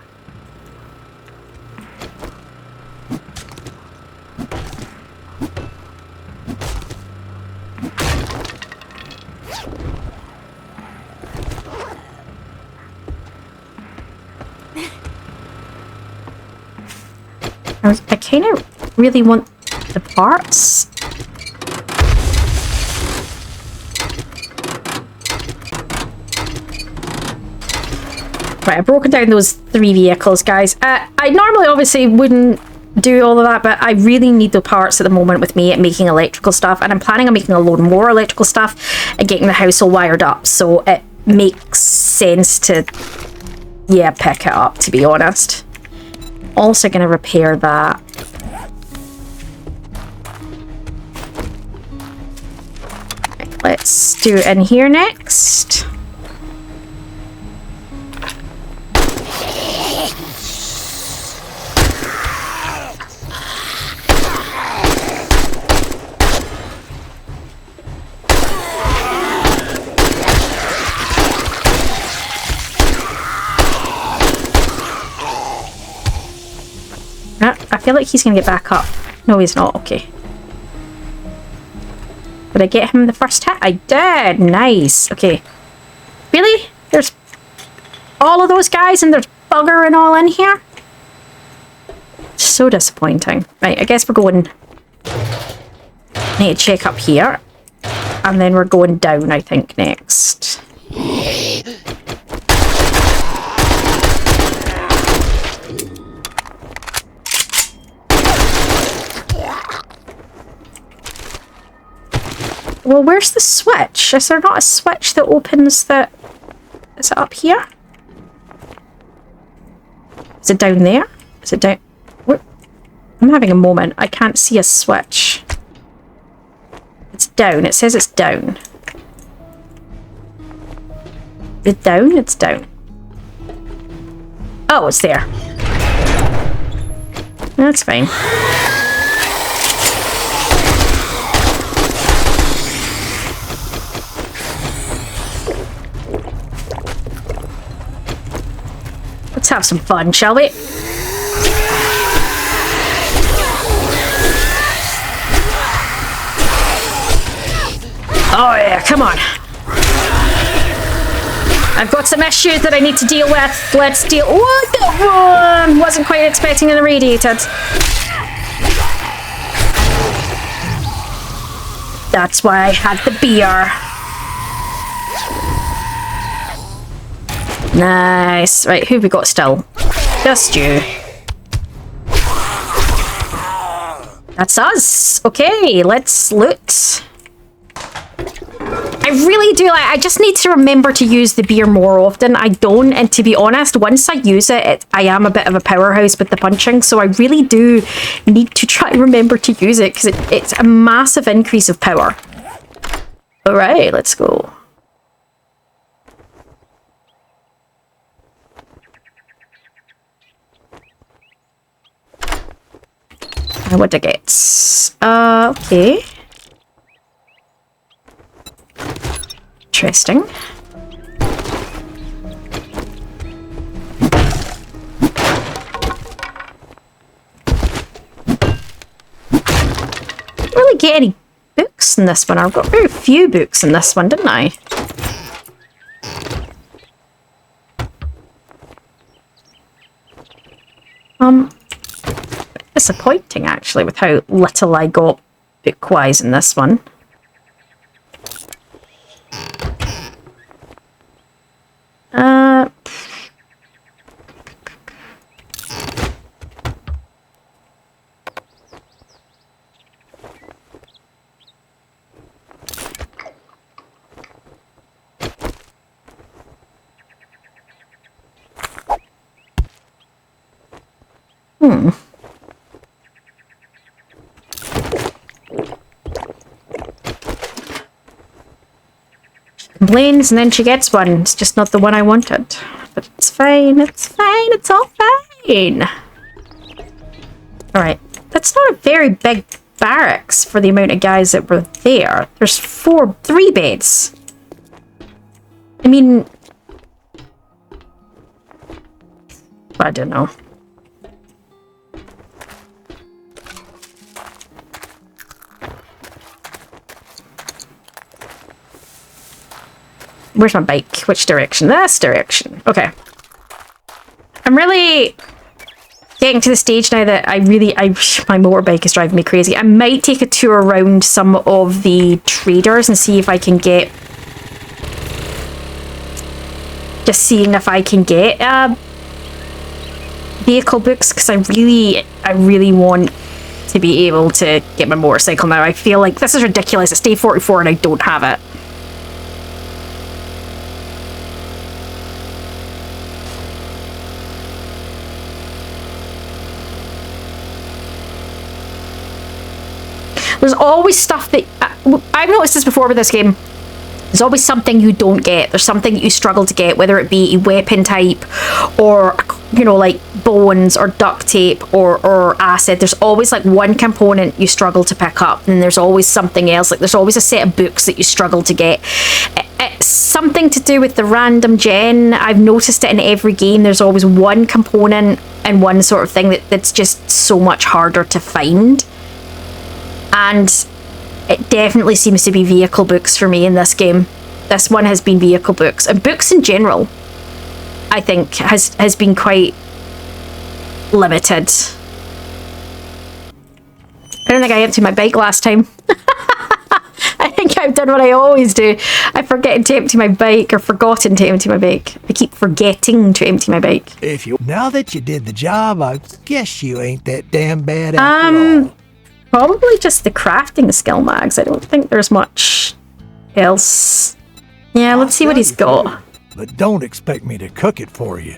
Speaker 1: I kind of really want the parts. Right, I've broken down those 3 vehicles, guys. I normally obviously wouldn't do all of that, but I really need the parts at the moment with me at making electrical stuff, and I'm planning on making a load more electrical stuff and getting the house all wired up, so it makes sense to, yeah, pick it up, to be honest. Also going to repair that. Right, let's do it in here next. I feel like he's going to get back up. No, he's not. Okay. Did I get him the first hit? I did. Nice. Okay. Really? There's all of those guys and there's bugger and all in here? So disappointing. Right, I guess we're going... I need to check up here. And then we're going down, I think, next. Well, where's the switch? Is there not a switch that opens the... Is it up here? Is it down there? Is it down... Where? I'm having a moment. I can't see a switch. It's down. It says it's down. Is it down? It's down. Oh, it's there. That's fine. Let's have some fun, shall we? Oh yeah, come on. I've got some issues that I need to deal with. Let's deal... What the... Wasn't quite expecting an irradiated. That's why I had the beer. Nice. Right, who have we got still? Just you. That's us. Okay, let's loot. I really do I just need to remember to use the beer more often. I don't, and to be honest, once I use it, I am a bit of a powerhouse with the punching, so I really do need to try and remember to use it because it's a massive increase of power. All right, let's go. What I get? Okay. Interesting. Didn't really get any books in this one. I've got very few books in this one, didn't I? Disappointing actually with how little I got book-wise in this one. Complains and then she gets one. It's just not the one I wanted. But it's fine, it's fine, it's all fine. Alright, that's not a very big barracks for the amount of guys that were there. There's 3 beds. I mean, I don't know. Where's my bike? Which direction? This direction. Okay. I'm really getting to the stage now that my motorbike is driving me crazy. I might take a tour around some of the traders and see if I can get... Just seeing if I can get vehicle books, because I really want to be able to get my motorcycle now. I feel like this is ridiculous. It's day 44 and I don't have it. There's always stuff that... I've noticed this before with this game. There's always something you don't get. There's something that you struggle to get, whether it be a weapon type or, you know, like bones or duct tape or acid. There's always like one component you struggle to pick up, and there's always something else. Like there's always a set of books that you struggle to get. It's something to do with the random gen. I've noticed it in every game. There's always one component and one sort of thing that's just so much harder to find. And it definitely seems to be vehicle books for me in this game. This one has been vehicle books. And books in general, I think, has been quite limited. I don't think I emptied my bike last time. I think I've done what I always do. I forget to empty my bike, or forgotten to empty my bike. I keep forgetting to empty my bike.
Speaker 2: Now that you did the job, I guess you ain't that damn bad after all.
Speaker 1: Probably just the crafting skill mags. I don't think there's much else. Yeah, let's see what he's got.
Speaker 2: But don't expect me to cook it for you.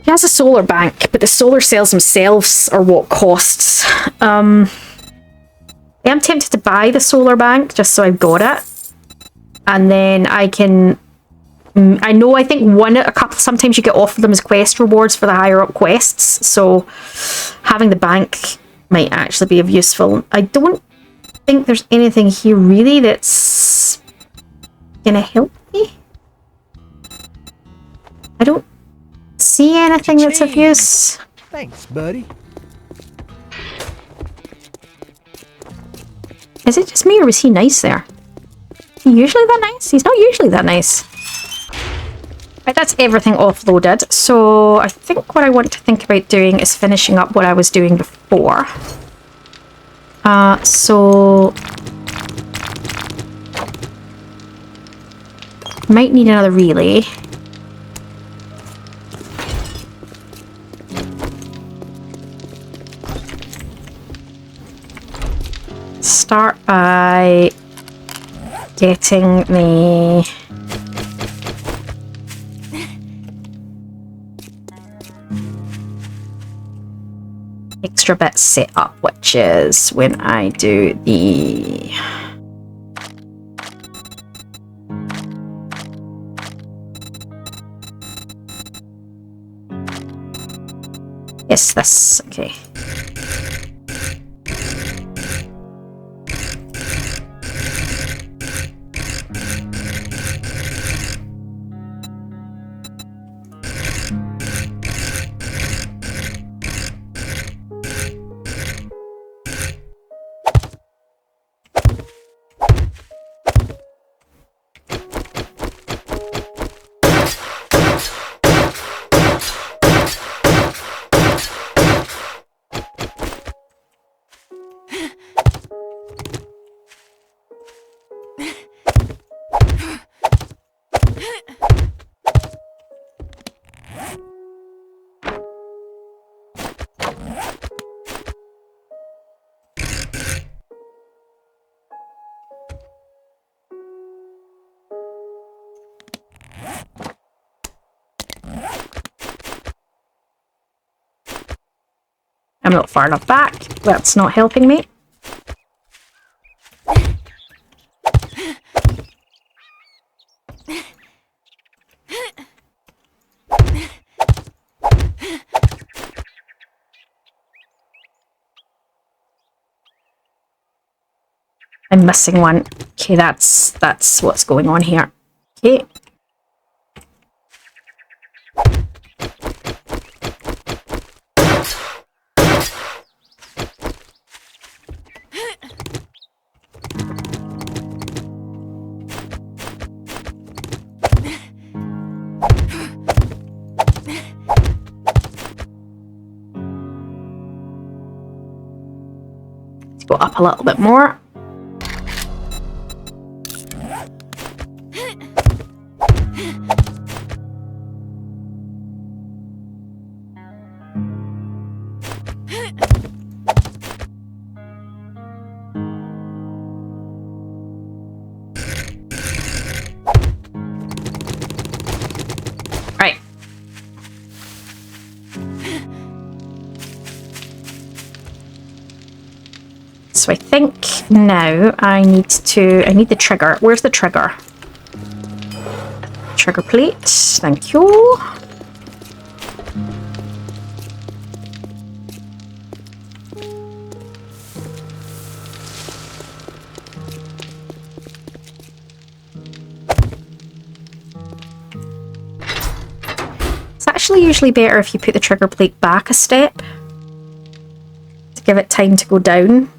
Speaker 1: He has a solar bank, but the solar cells themselves are what costs. I am tempted to buy the solar bank just so I've got it, and then I can. I think a couple. Sometimes you get offered them as quest rewards for the higher up quests, so having the bank might actually be of useful. I don't think there's anything here really that's gonna help me. I don't see anything that's of use.
Speaker 2: Thanks, buddy.
Speaker 1: Is it just me, or was he nice there? Is he usually that nice? He's not usually that nice. Right, that's everything offloaded. So I think what I want to think about doing is finishing up what I was doing before. So Might need another relay. Start by getting the extra bit set up, which is when I do the yes, this, okay. I'm not far enough back. That's not helping me. I'm missing one. Okay, that's what's going on here. Okay. Let's go up a little bit more. Right. So I think now I need the trigger. Where's the trigger? Trigger plate. Thank you. It's actually usually better if you put the trigger plate back a step to give it time to go down.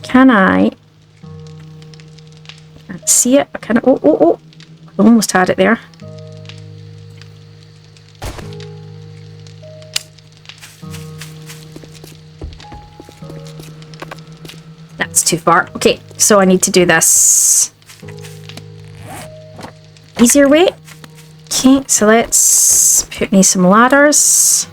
Speaker 1: Can I? Can't see it. I kind of. Oh! I almost had it there. That's too far. Okay, so I need to do this easier way. Okay, so let's put me some ladders.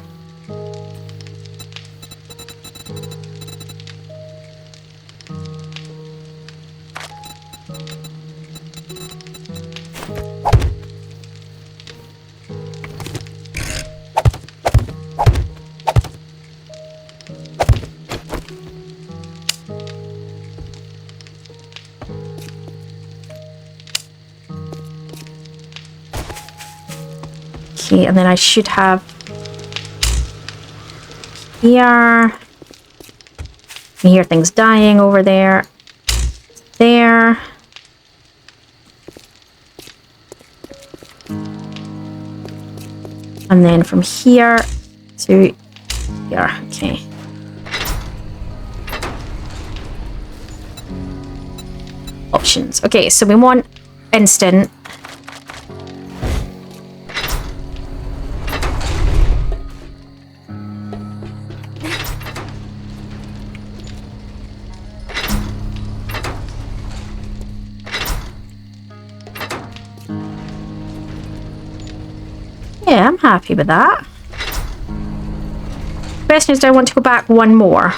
Speaker 1: Okay, and then I should have here. You hear things dying over there. There. And then from here to here. Okay. Options. Okay, so we want instant. Yeah, I'm happy with that. Question is, do I want to go back one more?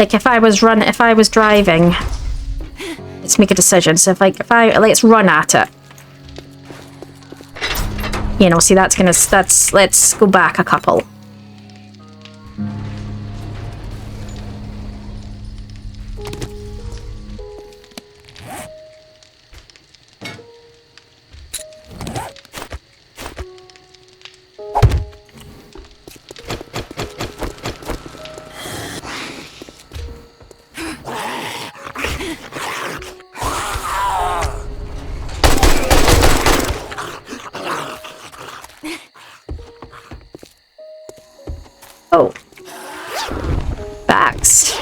Speaker 1: Like if I was driving, let's make a decision. So let's run at it. You know, see let's go back a couple. Oh. Backs.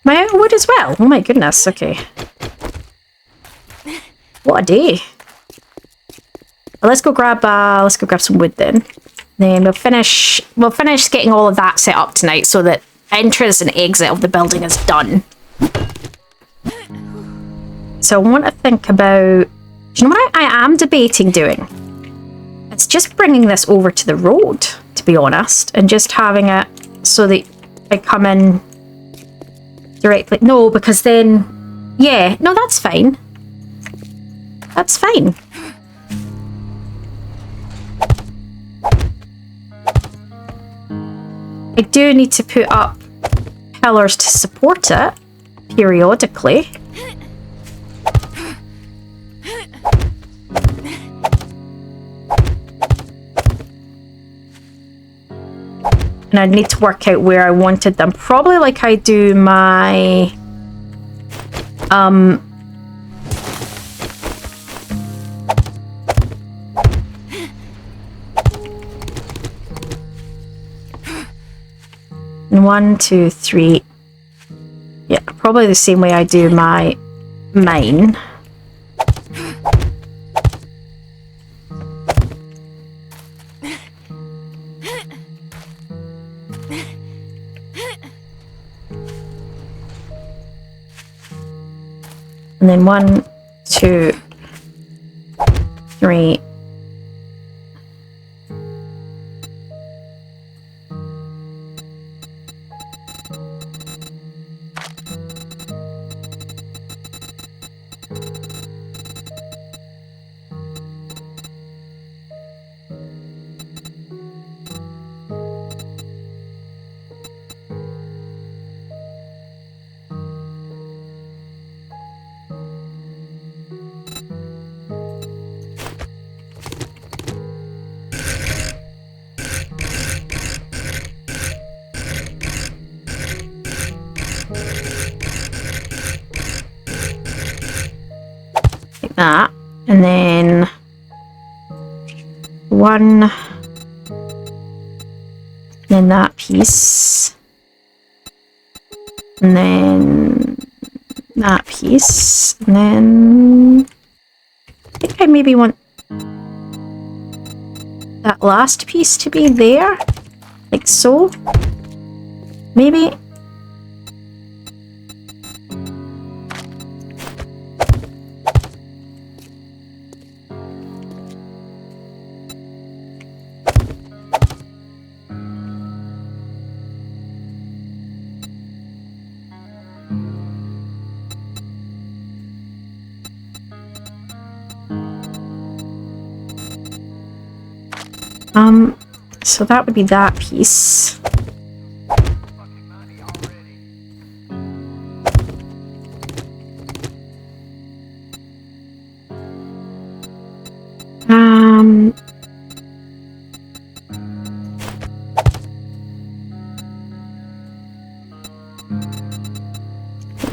Speaker 1: Am I out of wood as well? Oh my goodness, okay. What a day. Well, let's go grab some wood then. Then we'll finish getting all of that set up tonight so that entrance and exit of the building is done. So I want to think about, do you know what I am debating doing? It's just bringing this over to the road, to be honest, and just having it so that I come in directly. No, because then, yeah, no, that's fine. That's fine. I do need to put up pillars to support it periodically. And I need to work out where I wanted them. Probably like I do my one, two, three. Yeah, probably the same way I do my mine. And then 1, 2, 3. That, and then 1, then that piece, and then that piece, and then I think I maybe want that last piece to be there, like so, maybe. So that would be that piece.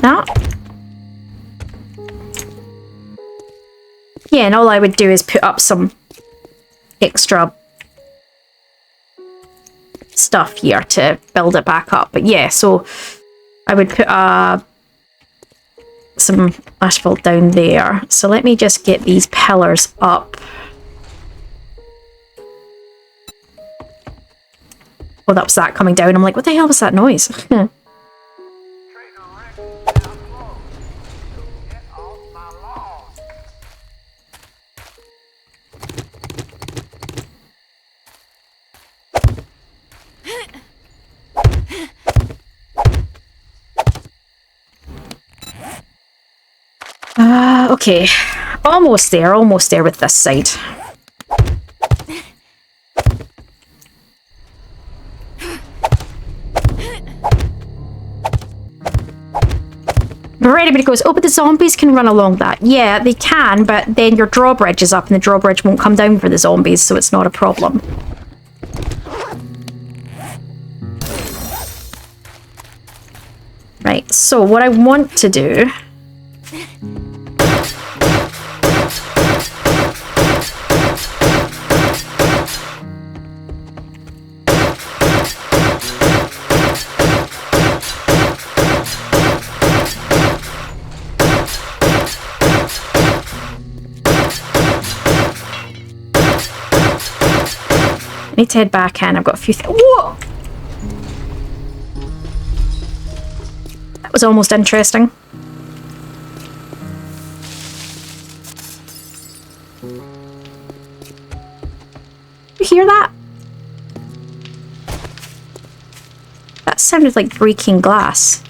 Speaker 1: That. Yeah, and all I would do is put up some extra stuff here to build it back up. But yeah, so I would put some asphalt down there. So let me just get these pillars up. Oh, that was that coming down. I'm like, what the hell was that noise?
Speaker 3: Trader Rick is down close. Get off my lawn.
Speaker 1: Okay. Almost there with this side. Before anybody goes, oh, but the zombies can run along that. Yeah, they can, but then your drawbridge is up and the drawbridge won't come down for the zombies, so it's not a problem. Right, so what I want to do... I need to head back in. I've got a few things. Whoa! That was almost interesting. You hear that? That sounded like breaking glass.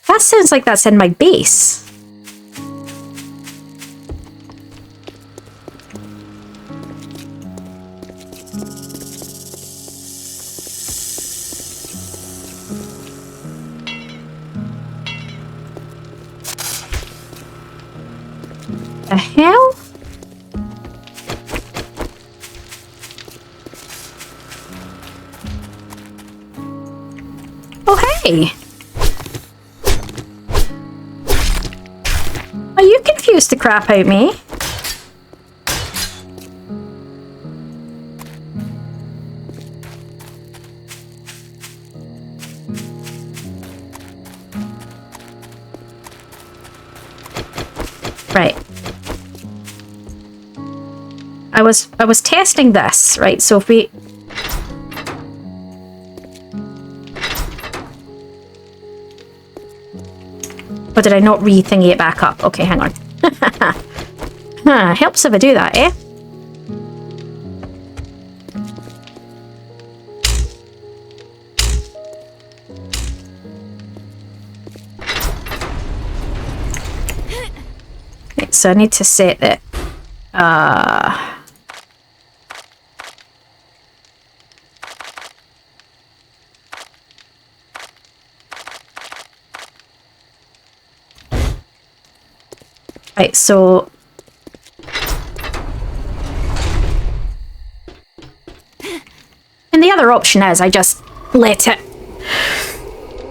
Speaker 1: That sounds like that's in my base. The hell? Oh, hey! Are you confused the crap out of me? Right. I was testing this, right? So if we... Or did I not re-thingy it back up? Okay, hang on. Huh, helps if I do that, eh? Right, so I need to set it. Right, so... And the other option is I just let it...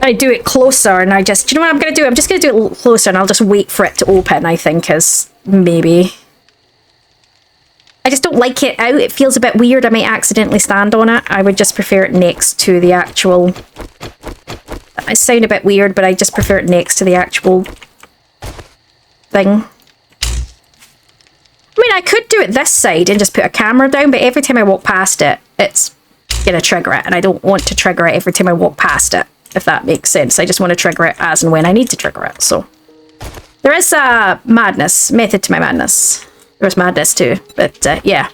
Speaker 1: I do it closer and I just... Do you know what I'm going to do? I'm just going to do it closer and I'll just wait for it to open, I think, is maybe... I just don't like it out. It feels a bit weird. I might accidentally stand on it. I would just prefer it next to the actual... It sounds a bit weird, but I just prefer it next to the actual thing. I mean, I could do it this side and just put a camera down, but every time I walk past it, it's going to trigger it, and I don't want to trigger it every time I walk past it, if that makes sense. I just want to trigger it as and when I need to trigger it, so. There is a method to my madness. There's madness too, but yeah.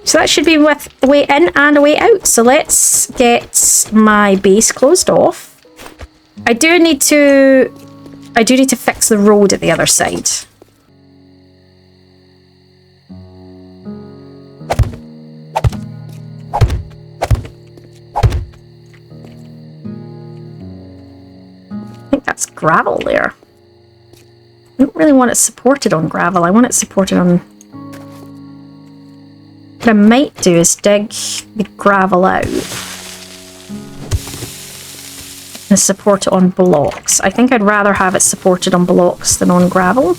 Speaker 1: So that should be with a way in and a way out. So let's get my base closed off. I do need to fix the road at the other side. I think that's gravel there. I don't really want it supported on gravel. I want it supported on... What I might do is dig the gravel out and support it on blocks. I think I'd rather have it supported on blocks than on gravel.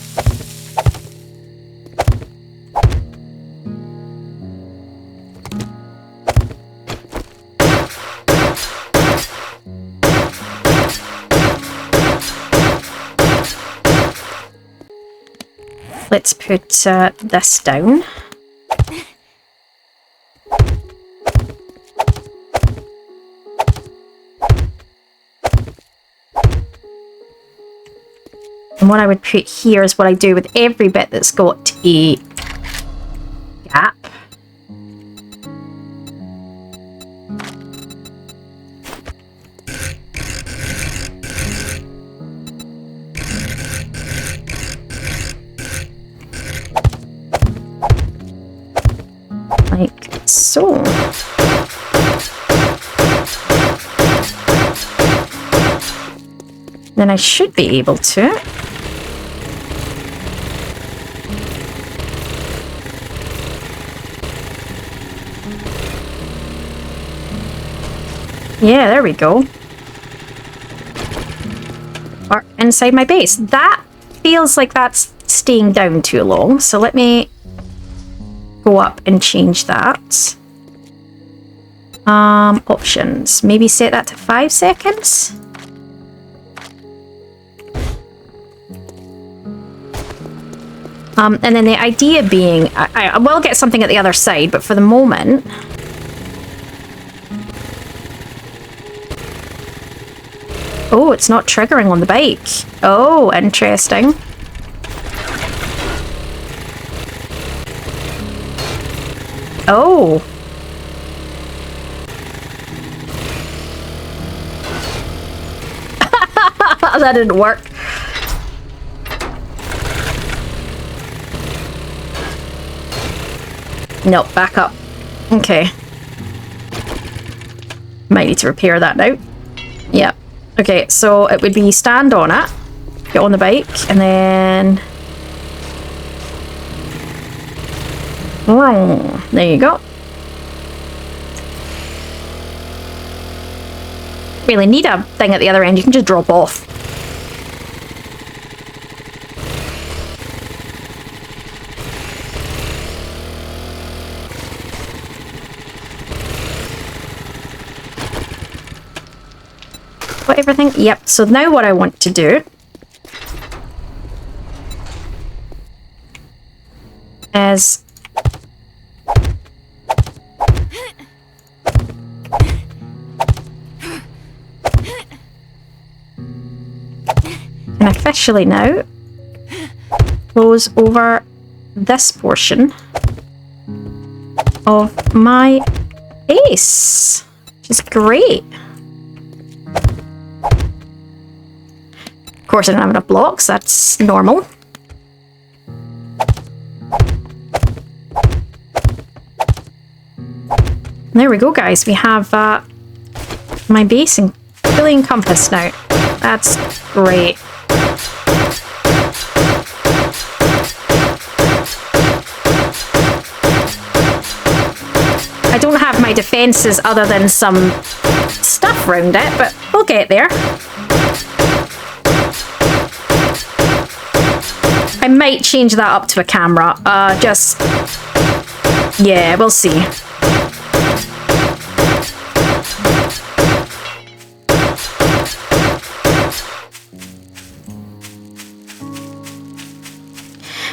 Speaker 1: Let's put this down. And what I would put here is what I do with every bit that's got a gap. Like so. Then I should be able to. Yeah, there we go. Or inside my base. That feels like that's staying down too long. So let me go up and change that. Options. Maybe set that to 5 seconds. And then the idea being, I will get something at the other side, but for the moment... Oh, it's not triggering on the bike. Oh, interesting. Oh. That didn't work. No, back up. Okay. Might need to repair that now. Yep. Okay, so it would be stand on it, get on the bike, and then... There you go. Really need a thing at the other end, you can just drop off. Got everything? Yep, so now what I want to do is can officially now close over this portion of my base, which is great. Of course, I don't have enough blocks, that's normal. There we go, guys. We have my base fully encompassed now. That's great. I don't have my defenses other than some stuff around it, but we'll get there. I might change that up to a camera. Yeah, we'll see.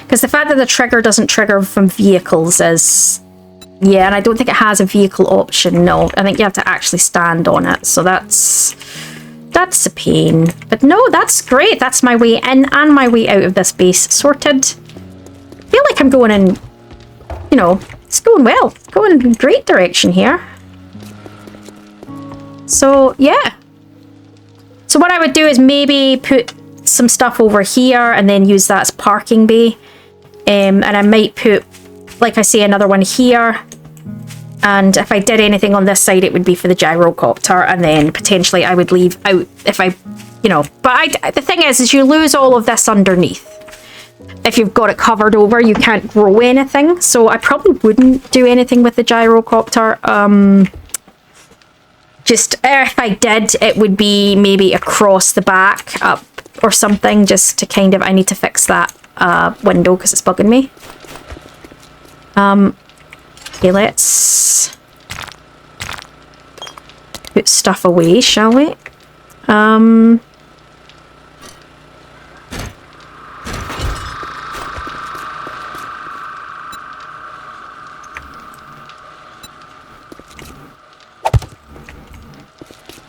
Speaker 1: Because the fact that the trigger doesn't trigger from vehicles is... Yeah, and I don't think it has a vehicle option, no. I think you have to actually stand on it, so that's a pain. But no, that's great. That's my way in and my way out of this base sorted. I feel like I'm going in, you know, it's going well. It's going in a great direction here. So, yeah. So what I would do is maybe put some stuff over here and then use that as parking bay. And I might put, like I say, another one here. And if I did anything on this side, it would be for the gyrocopter, and then potentially I would leave out if I, you know. But the thing is you lose all of this underneath. if you've got it covered over, you can't grow anything. So I probably wouldn't do anything with the gyrocopter. Just if I did, it would be maybe across the back up or something, just to kind of, I need to fix that window because it's bugging me. Okay, let's put stuff away, shall we?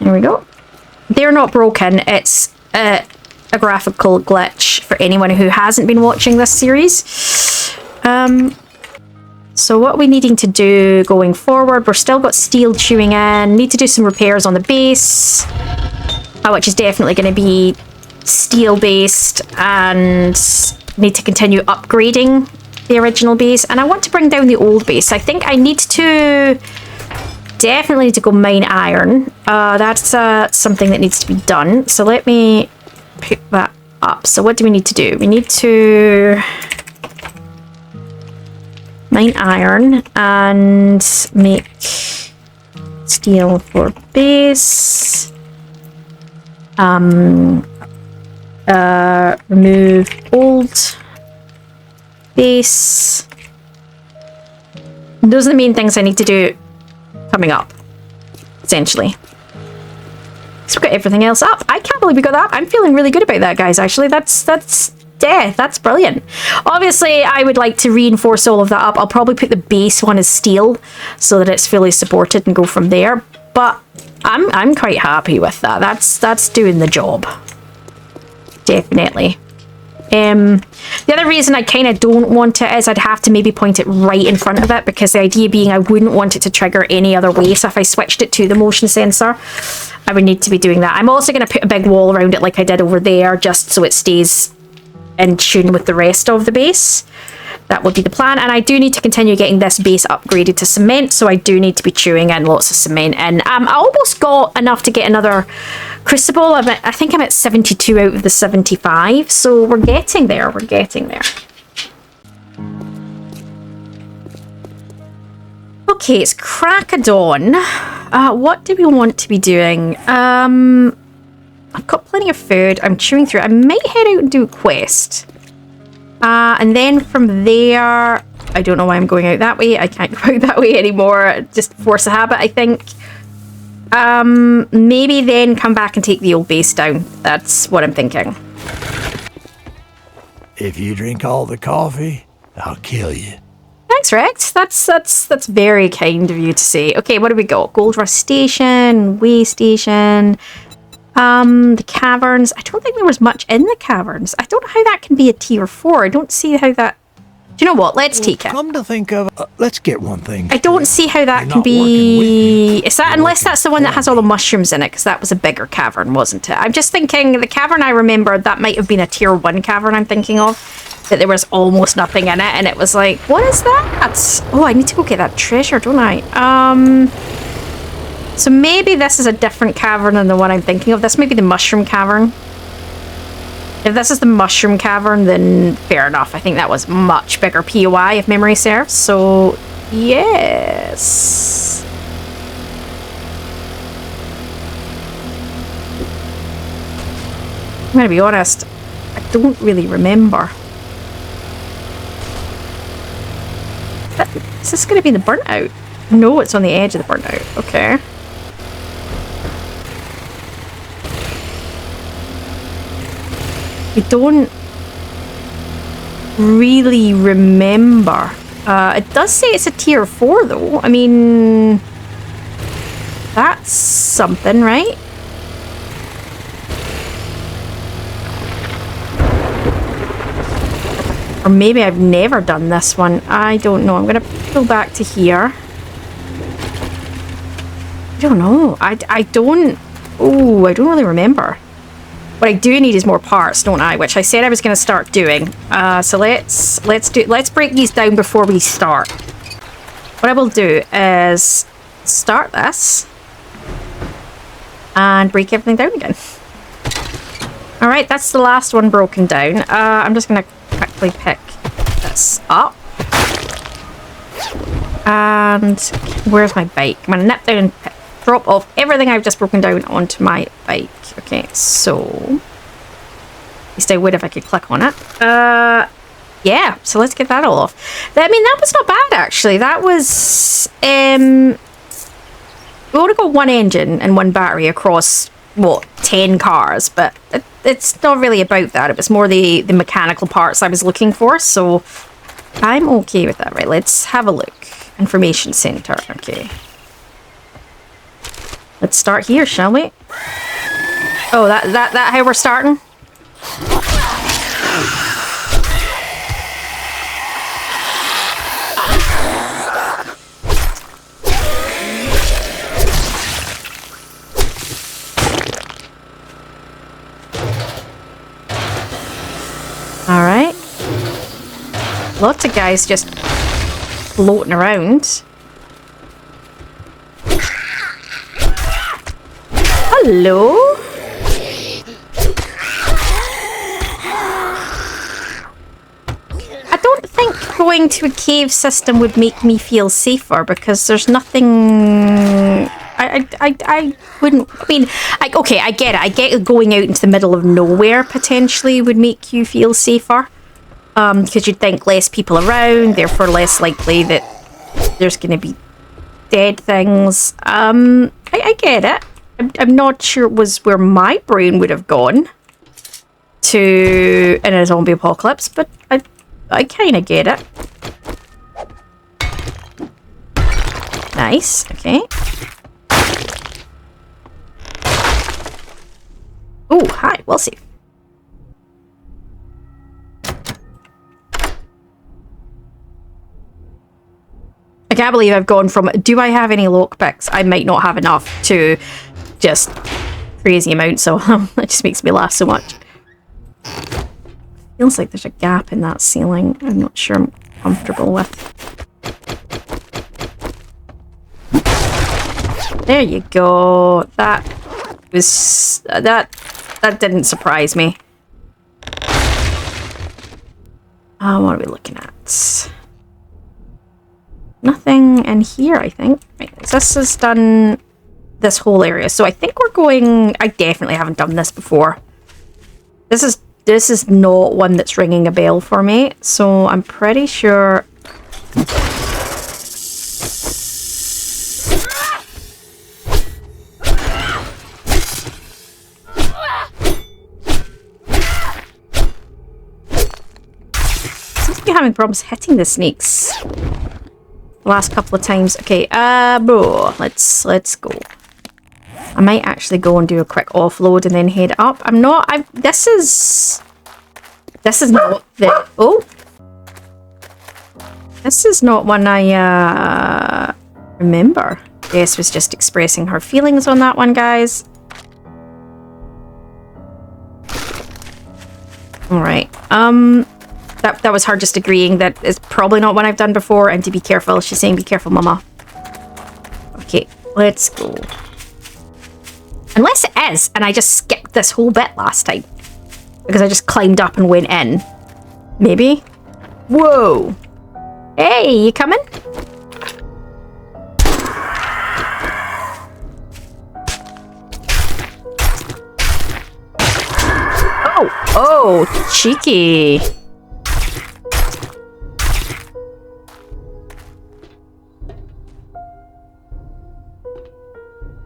Speaker 1: There we go. They're not broken. It's a graphical glitch for anyone who hasn't been watching this series. So what are we needing to do going forward? We're still got steel chewing in. Need to do some repairs on the base, which is definitely going to be steel based, and need to continue upgrading the original base. And I want to bring down the old base. I think I need to definitely need to go mine iron. That's something that needs to be done. So let me put that up. So what do we need to do? We need to mine iron and make steel for base. Remove old base. Those are the main things I need to do coming up, essentially. So we've got everything else up. I can't believe we got that. I'm feeling really good about that, guys, actually. That's brilliant. Obviously, I would like to reinforce all of that up. I'll probably put the base one as steel so that it's fully supported and go from there. But I'm quite happy with that. That's doing the job. Definitely. The other reason I kind of don't want it is I'd have to maybe point it right in front of it, because the idea being I wouldn't want it to trigger any other way. So if I switched it to the motion sensor, I would need to be doing that. I'm also going to put a big wall around it like I did over there, just so it stays in tune with the rest of the base. That would be the plan. And I do need to continue getting this base upgraded to cement, so I do need to be chewing in lots of cement. And I almost got enough to get another crucible. I think I'm at 72 out of the 75, so we're getting there. We're getting there. Okay, it's crack of dawn. What do we want to be doing? I've got plenty of food. I'm chewing through it. I might head out and do a quest. And then from there, I don't know why I'm going out that way. I can't go out that way anymore. Just force of habit, I think. Maybe then come back and take the old base down. That's what I'm thinking.
Speaker 2: If you drink all the coffee, I'll kill you.
Speaker 1: Thanks, Rex. That's very kind of you to say. Okay, what do we got? Gold Rush Station, Way Station. The caverns. I don't think there was much in the caverns. I don't know how that can be a tier 4. I don't see how that... Do you know what? Let's take it.
Speaker 2: Come to think of, let's get one thing.
Speaker 1: I don't see how that can be... Is that, unless that's the one that has all the mushrooms in it, because that was a bigger cavern, wasn't it? I'm just thinking the cavern I remember, that might have been a tier 1 cavern I'm thinking of, that there was almost nothing in it, and it was like, what is that? Oh, I need to go get that treasure, don't I? So maybe this is a different cavern than the one I'm thinking of. This may be the mushroom cavern. If this is the mushroom cavern, then fair enough. I think that was much bigger POI, if memory serves. So, yes. I'm going to be honest. I don't really remember. Is this going to be the burnout? No, it's on the edge of the burnout. Okay. I don't really remember. It does say it's a tier 4 though. I mean, that's something, right? Or maybe I've never done this one. I don't know. I'm going to go back to here. I don't know. I don't really remember. What I do need is more parts, don't I? Which I said I was going to start doing. So let's break these down before we start. What I will do is start this and break everything down again. All right, that's the last one broken down. I'm just going to quickly pick this up. And where's my bike? I'm gonna nip down and drop off everything I've just broken down onto my bike. Okay, so at least I would if I could click on it. Yeah, so let's get that all off. I mean, that was not bad actually. That was we only got one engine and one battery across what 10 cars, but it's not really about that. It was more the mechanical parts I was looking for, so I'm okay with that. Right, let's have a look. Information center. Okay. Let's start here, shall we? Oh, that how we're starting? All right. Lots of guys just floating around. Hello? I don't think going to a cave system would make me feel safer because there's nothing... I wouldn't... I mean, okay, I get it. I get going out into the middle of nowhere potentially would make you feel safer. Because you'd think less people around, therefore less likely that there's going to be dead things. I get it. I'm not sure it was where my brain would have gone to in a zombie apocalypse, but I kind of get it. Nice. Okay. Oh, hi. We'll see. I can't believe I've gone from, do I have any lockpicks? I might not have enough to just crazy amount, so that just makes me laugh so much. Feels like there's a gap in that ceiling. I'm not sure I'm comfortable with. There you go. That was, that didn't surprise me. What are we looking at? Nothing in here, I think. Right, this has done this whole area. So I think we're going... I definitely haven't done this before. This is not one that's ringing a bell for me. So I'm pretty sure... Seems to be having problems hitting the snakes. Last couple of times. Okay, bro, let's go. I might actually go and do a quick offload and then head up. This is not the... Oh! This is not one I, remember. Jess was just expressing her feelings on that one, guys. Alright, That was her just agreeing that it's probably not one I've done before, and to be careful. She's saying, be careful, mama. Okay, let's go. Unless it is, and I just skipped this whole bit last time. Because I just climbed up and went in. Maybe? Whoa! Hey, you coming? Oh, cheeky.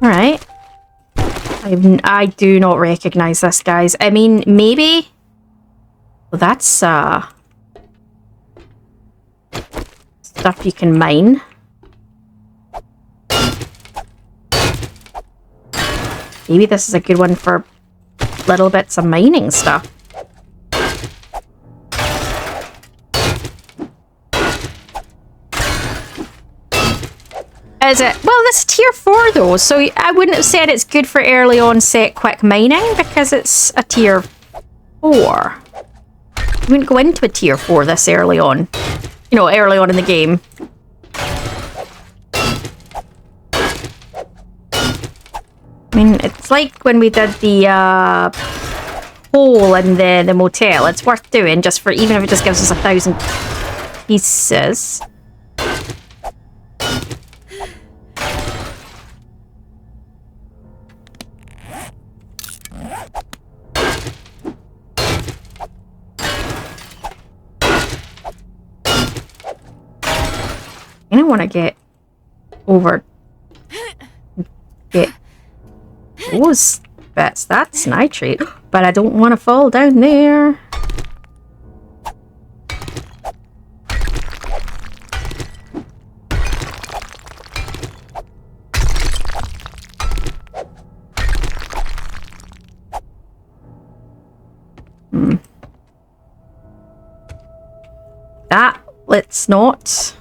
Speaker 1: Alright. I do not recognize this, guys. I mean, maybe... Well, that's, stuff you can mine. Maybe this is a good one for little bits of mining stuff. Is it? Well, this is tier 4 though, so I wouldn't have said it's good for early onset quick mining because it's a tier 4. You wouldn't go into a tier 4 this early on. You know, early on in the game. I mean, it's like when we did the hole in the motel. It's worth doing just for, even if it just gives us 1,000 pieces. I don't want to get those bits. That's nitrate, but I don't want to fall down there. That, let's not.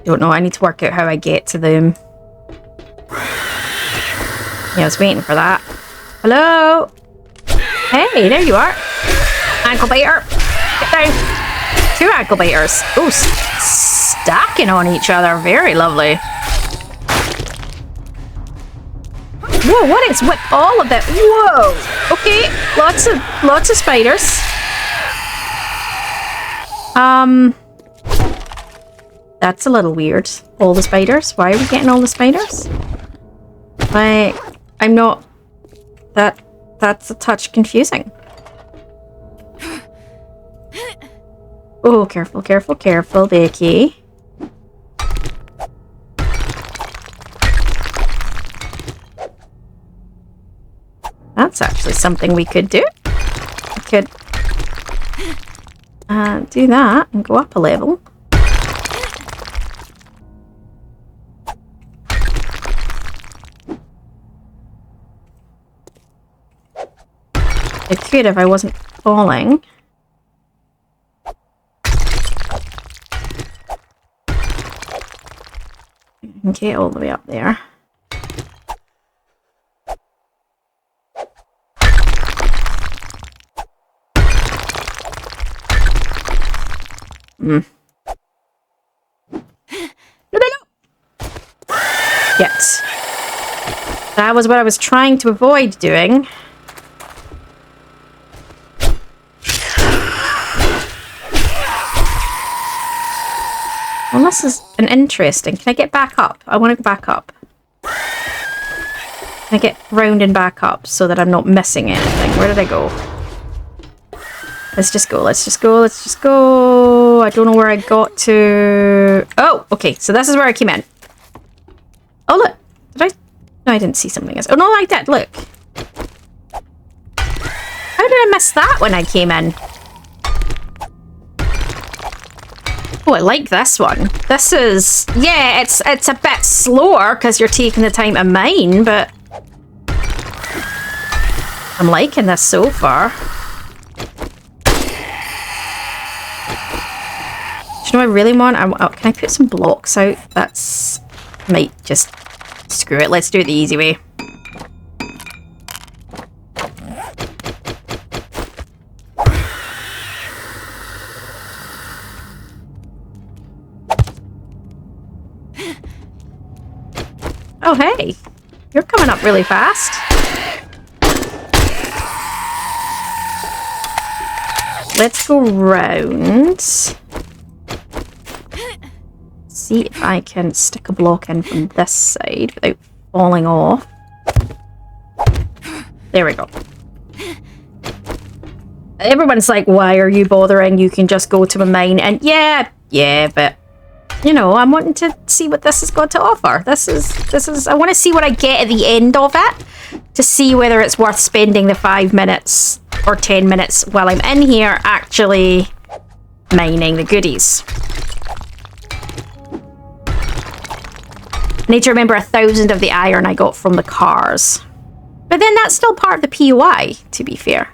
Speaker 1: Don't know, I need to work out how I get to them. Yeah, I was waiting for that. Hello? Hey, there you are. Ankle biter. Get down. 2 ankle biters. Oh, stacking on each other. Very lovely. Whoa, what is with all of that? Whoa. Okay, lots of spiders. That's a little weird. All the spiders? Why are we getting all the spiders? Like, I'm not... That's a touch confusing. Oh, careful, careful, careful, Becky. That's actually something we could do. We could do that and go up a level. I could if I wasn't falling. Okay, all the way up there. No. Yes. That was what I was trying to avoid doing. Well, this is an interesting. Can I get back up? I want to go back up. Can I get round and back up so that I'm not missing anything? Where did I go? Let's just go. Let's just go. Let's just go. I don't know where I got to. Oh, okay. So this is where I came in. Oh, look. Did I? No, I didn't see something else. Oh, no, I did. Look. How did I miss that when I came in? Oh, I like this one. This is... Yeah, it's a bit slower because you're taking the time to mine, but... I'm liking this so far. Do you know what I really want? Can I put some blocks out? That's... Might just... Screw it. Let's do it the easy way. Oh, hey. You're coming up really fast. Let's go round. See if I can stick a block in from this side without falling off. There we go. Everyone's like, why are you bothering? You can just go to a mine. And yeah, but... You know, I'm wanting to see what this has got to offer. This is, I want to see what I get at the end of it to see whether it's worth spending the 5 minutes or 10 minutes while I'm in here actually mining the goodies. I need to remember 1,000 of the iron I got from the cars. But then that's still part of the POI, to be fair.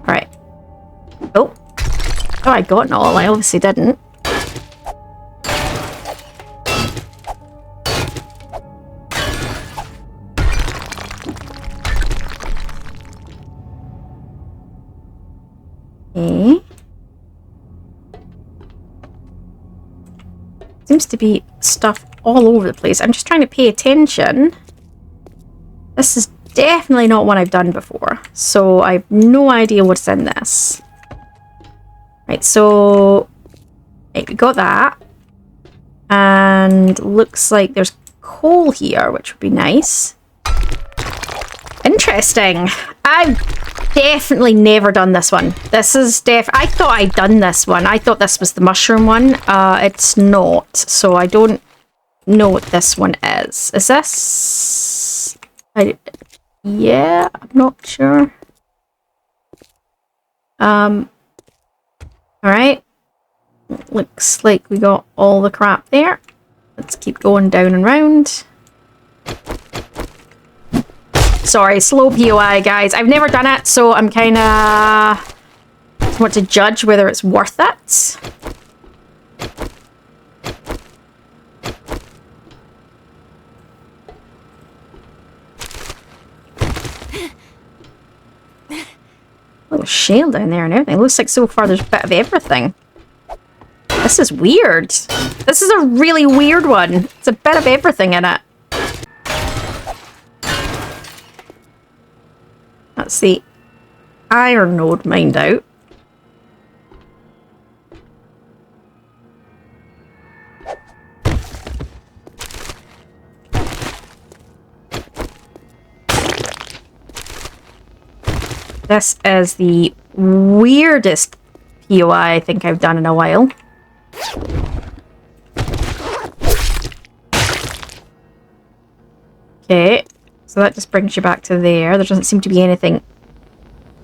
Speaker 1: Right. Oh. Oh, I got it all. I obviously didn't. Okay. Seems to be stuff all over the place. I'm just trying to pay attention. This is definitely not one I've done before. So I have no idea what's in this. Right, so right, we got that. And looks like there's coal here, which would be nice. Interesting. I've definitely never done this one. This is I thought I'd done this one. I thought this was the mushroom one. It's not. So I don't know what this one is. Is this? Yeah, I'm not sure. Alright. Looks like we got all the crap there. Let's keep going down and round. Sorry, slow POI, guys. I've never done it, so I'm kind of want to judge whether it's worth it. Little shale down there and everything. It looks like so far there's a bit of everything. This is weird. This is a really weird one. It's a bit of everything in it. That's the iron node mined out. This is the weirdest POI I think I've done in a while. Okay, so that just brings you back to there. There doesn't seem to be anything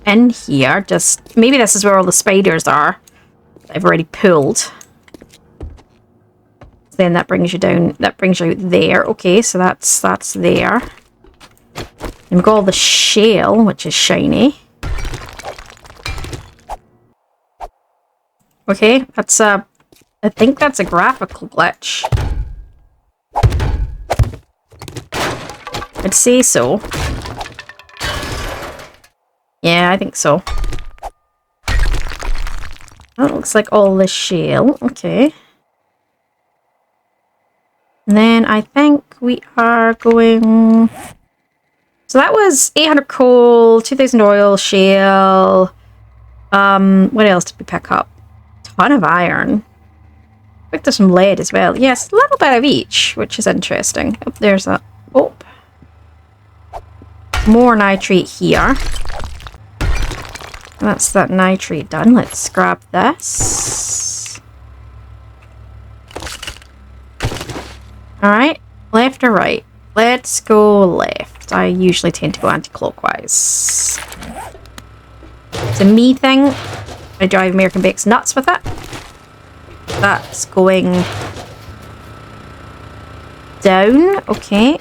Speaker 1: in here. Just maybe this is where all the spiders are that I've already pulled. Then that brings you down. That brings you out there. Okay, so that's there. And we've got all the shale, which is shiny. Okay, that's a... I think that's a graphical glitch. I'd say so. Yeah, I think so. That looks like all the shale. Okay. And then I think we are going... So that was 800 coal, 2000 oil, shale. What else did we pick up? Ton of iron. Picked up some lead as well. Yes, a little bit of each, which is interesting. Oh, there's a... Oh. More nitrate here. That's that nitrate done. Let's grab this. Alright. Left or right? Let's go left. I usually tend to go anti-clockwise. It's a me thing. I drive American Bex nuts with it. That's going down. Okay.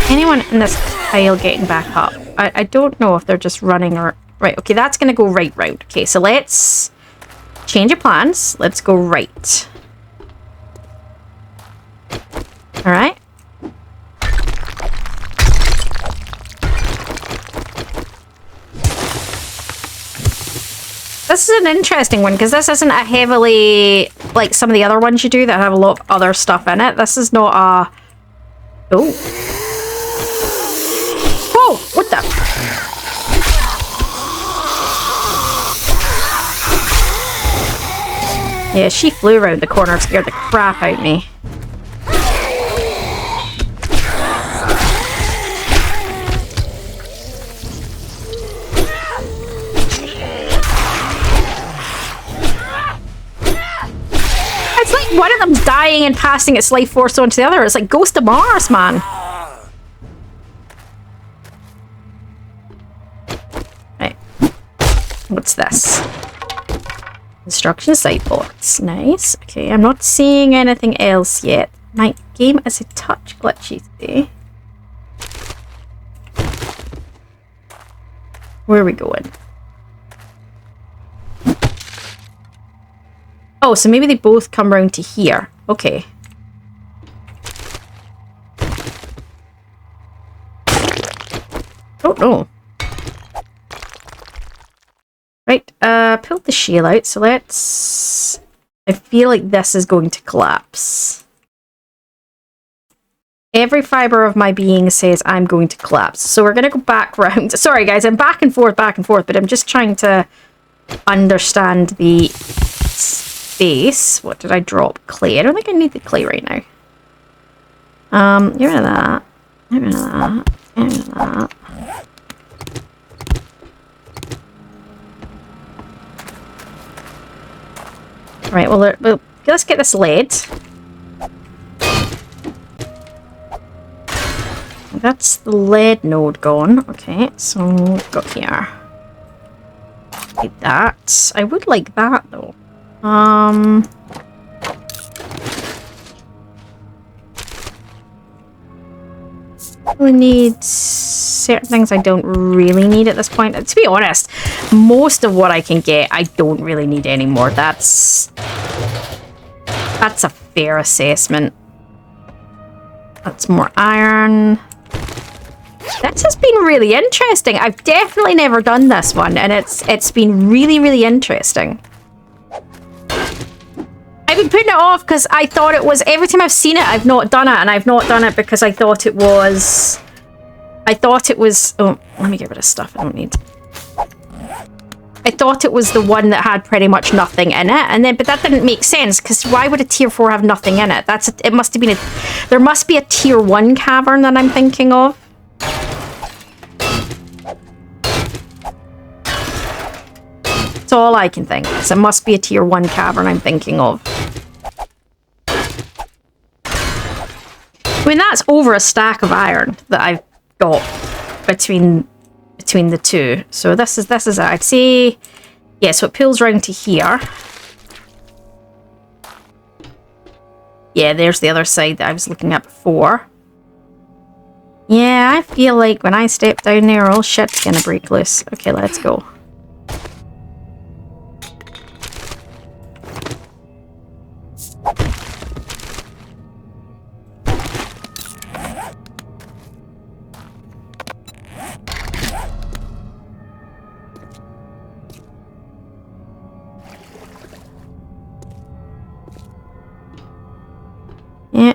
Speaker 1: Anyone in this pile getting back up? I don't know if they're just running or... Right, okay, that's going to go right round. Okay, so let's change of plans. Let's go right. Alright. This is an interesting one, because this isn't a heavily... like some of the other ones you do that have a lot of other stuff in it. This is not a... Oh. Whoa! What the? Yeah, she flew around the corner and scared the crap out of me. It's like one of them's dying and passing its life force on to the other. It's like Ghost of Mars, man. What's this? Construction site box. Nice. Okay, I'm not seeing anything else yet. My game is a touch glitchy today. Where are we going? Oh, so maybe they both come round to here. Okay. Oh, no. Right, pulled the shell out, so let's... I feel like this is going to collapse. Every fibre of my being says I'm going to collapse. So we're going to go back round. Sorry, guys, I'm back and forth, but I'm just trying to understand the space. What did I drop? Clay. I don't think I need the clay right now. Get rid of that. Get rid of that. Get rid of that. Right, well, let's get this lead. That's the lead node gone. Okay, so we've got here. Like that. I would like that, though. We need certain things I don't really need at this point. To be honest, most of what I can get, I don't really need anymore. That's a fair assessment. That's more iron. This has been really interesting. I've definitely never done this one, and it's been really, really interesting. I've been putting it off because I thought it was... Every time I've seen it, I've not done it, and I've not done it because I thought it was... Oh, let me get rid of stuff I don't need. I thought it was the one that had pretty much nothing in it, but that didn't make sense, because why would a tier 4 have nothing in it? It must have been there must be a tier 1 cavern that I'm thinking of. That's all I can think. So it must be a tier 1 cavern I'm thinking of. I mean, that's over a stack of iron that I've got between the two. So this is it. I'd say, yeah, so it pulls round to here. Yeah, there's the other side that I was looking at before. Yeah, I feel like when I step down there, all shit's gonna break loose. Okay, let's go. Yeah.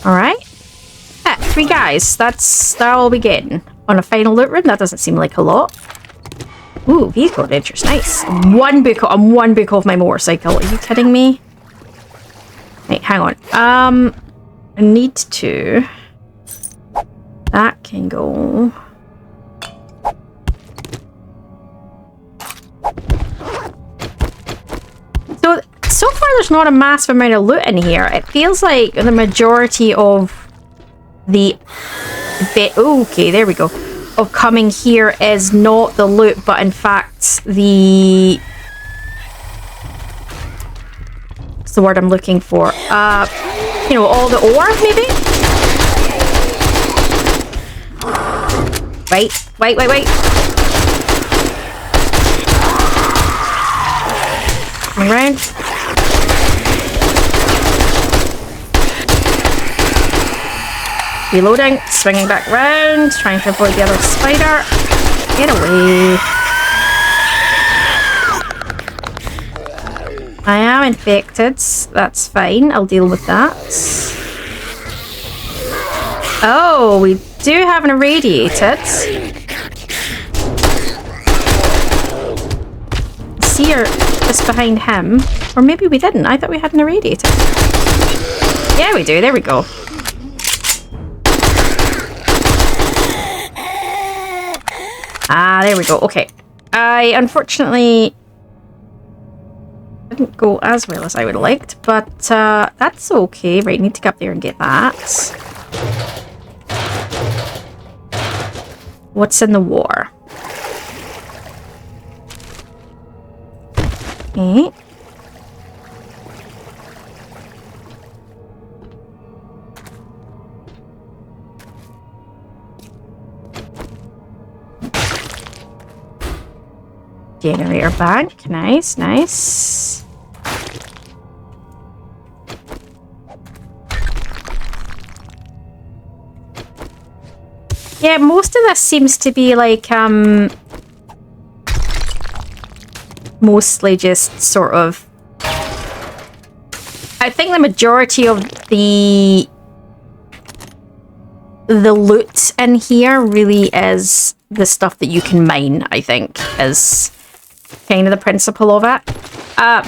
Speaker 1: Alright. Yeah, 3 guys. That's all we getting. On a final loot room, that doesn't seem like a lot. Ooh, vehicle adventures, nice. I'm one book off my motorcycle. Are you kidding me? Wait, hang on. I need to... That can go... So far there's not a massive amount of loot in here. It feels like the majority of the... Okay, there we go. Of coming here is not the loot, but in fact the... What's the word I'm looking for? You know, all the ore, maybe? Wait. Coming around. Reloading, swinging back round, trying to avoid the other spider. Get away. I am infected. That's fine. I'll deal with that. Oh, we do have an irradiated. See her just behind him. Or maybe we didn't. I thought we had an irradiated. Yeah, we do. There we go. Ah, there we go. Okay. I unfortunately didn't go as well as I would have liked, but that's okay. Right, need to go up there and get that. What's in the war? Okay. Generator bank. Nice, nice. Yeah, most of this seems to be like, mostly just sort of... I think the majority of the loot in here really is the stuff that you can mine, I think, is kind of the principle of it.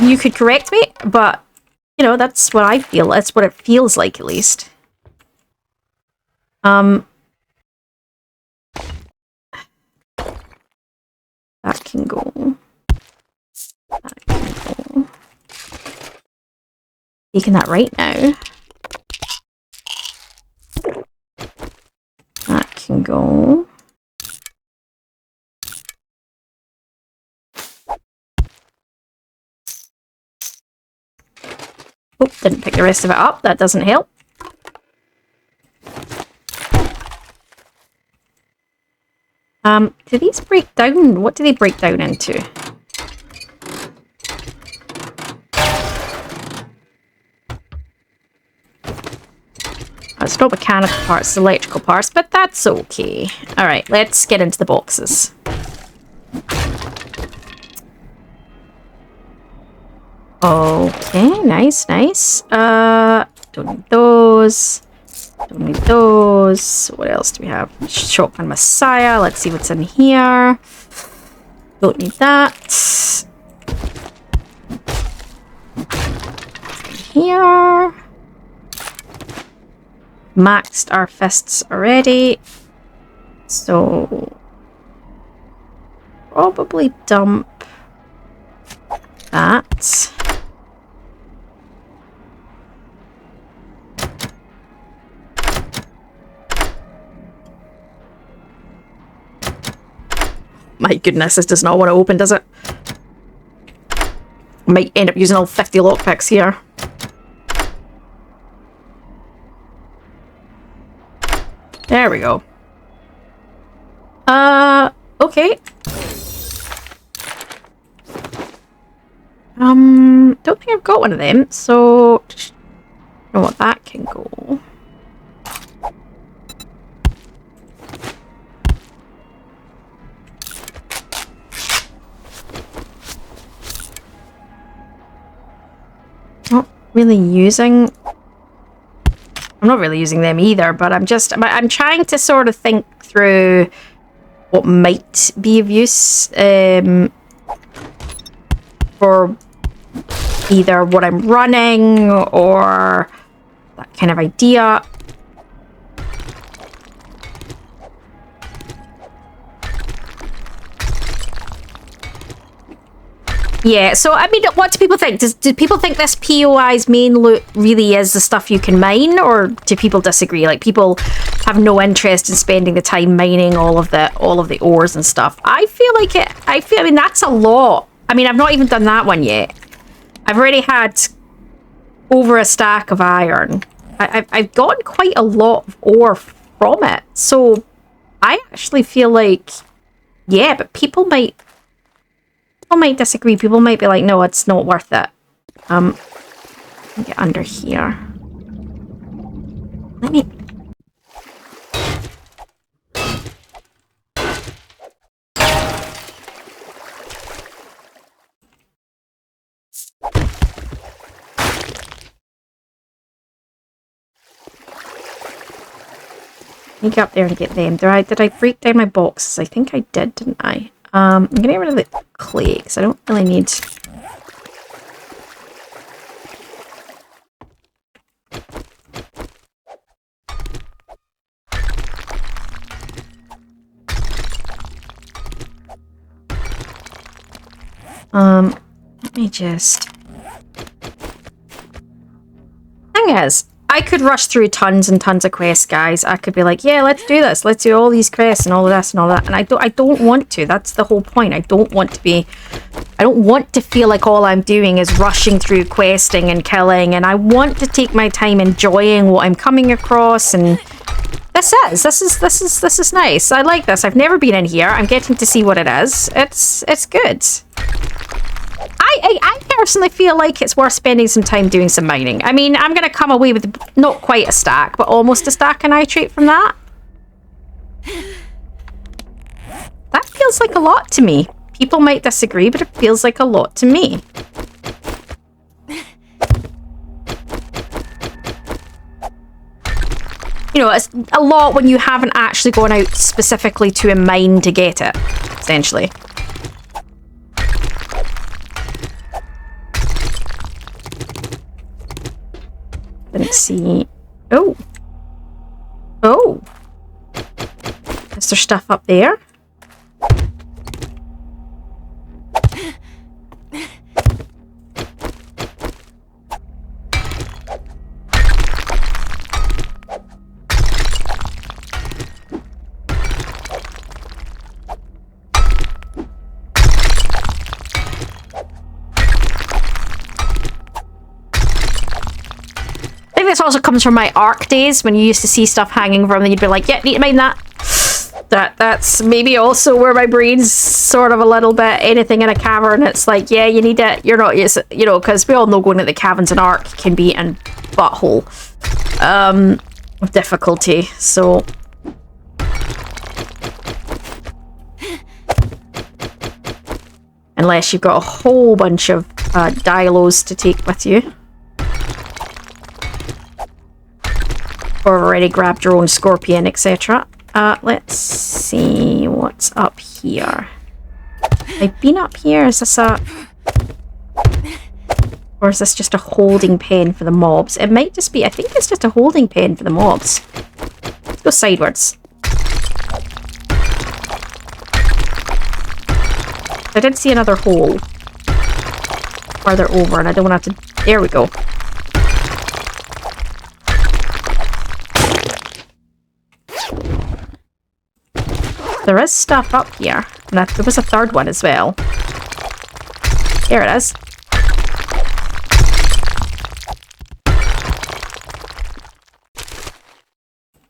Speaker 1: You could correct me, but, you know, that's what I feel. That's what it feels like, at least. That can go. That can go. Taking that right now. That can go. Oh, didn't pick the rest of it up. That doesn't help. Do these break down? What do they break down into? It's not mechanical parts, it's electrical parts, but that's okay. Alright, let's get into the boxes. Okay, nice, nice. Don't need those. Don't need those. What else do we have? Shotgun Messiah. Let's see what's in here. Don't need that. Here. Maxed our fists already. So probably dump that. My goodness, this does not want to open, does it? Might end up using all 50 lockpicks here. There we go. Okay. Don't think I've got one of them, so just know what that can go. Not really using... I'm not really using them either, but I'm trying to sort of think through what might be of use for either what I'm running or that kind of idea. Yeah, so I mean, what do people think? Do people think this POI's main loot really is the stuff you can mine, or do people disagree? Like, people have no interest in spending the time mining all of the ores and stuff. I feel like I mean, that's a lot. I mean, I've not even done that one yet. I've already had over a stack of iron. I've gotten quite a lot of ore from it, so I actually feel like, yeah, but people might disagree. People might be like, no, it's not worth it. Get under here. Let me... Let me get up there and get them. Did I break down my boxes? I think I did, didn't I? I'm gonna get rid of the clay because I don't really need... Let me just... Thing is, I could rush through tons and tons of quests, guys. I could be like, yeah, let's do this. Let's do all these quests and all of this and all that. And I don't want to. That's the whole point. I don't want to feel like all I'm doing is rushing through questing and killing. And I want to take my time enjoying what I'm coming across. And this is nice. I like this. I've never been in here. I'm getting to see what it is. It's good. I personally feel like it's worth spending some time doing some mining. I mean, I'm going to come away with not quite a stack, but almost a stack of nitrate from that. That feels like a lot to me. People might disagree, but it feels like a lot to me. You know, it's a lot when you haven't actually gone out specifically to a mine to get it, essentially. Didn't see... Oh! Oh! Is there stuff up there? This also comes from my ARC days when you used to see stuff hanging from them, you'd be like, yeah, need to mine that. That's maybe also where my brain's sort of a little bit anything in a cavern. It's like, yeah, you need it. You're not, you know, because we all know going to the caverns in ARC can be a butthole of difficulty. So unless you've got a whole bunch of dialos to take with you. Or already grabbed your own scorpion, etc. Let's see what's up here. I've been up here. Is this a... Or is this just a holding pen for the mobs? It might just be... I think it's just a holding pen for the mobs. Let's go sideways. I did see another hole farther over, and I don't want to have to... There we go. There is stuff up here. And there was a third one as well. There it is.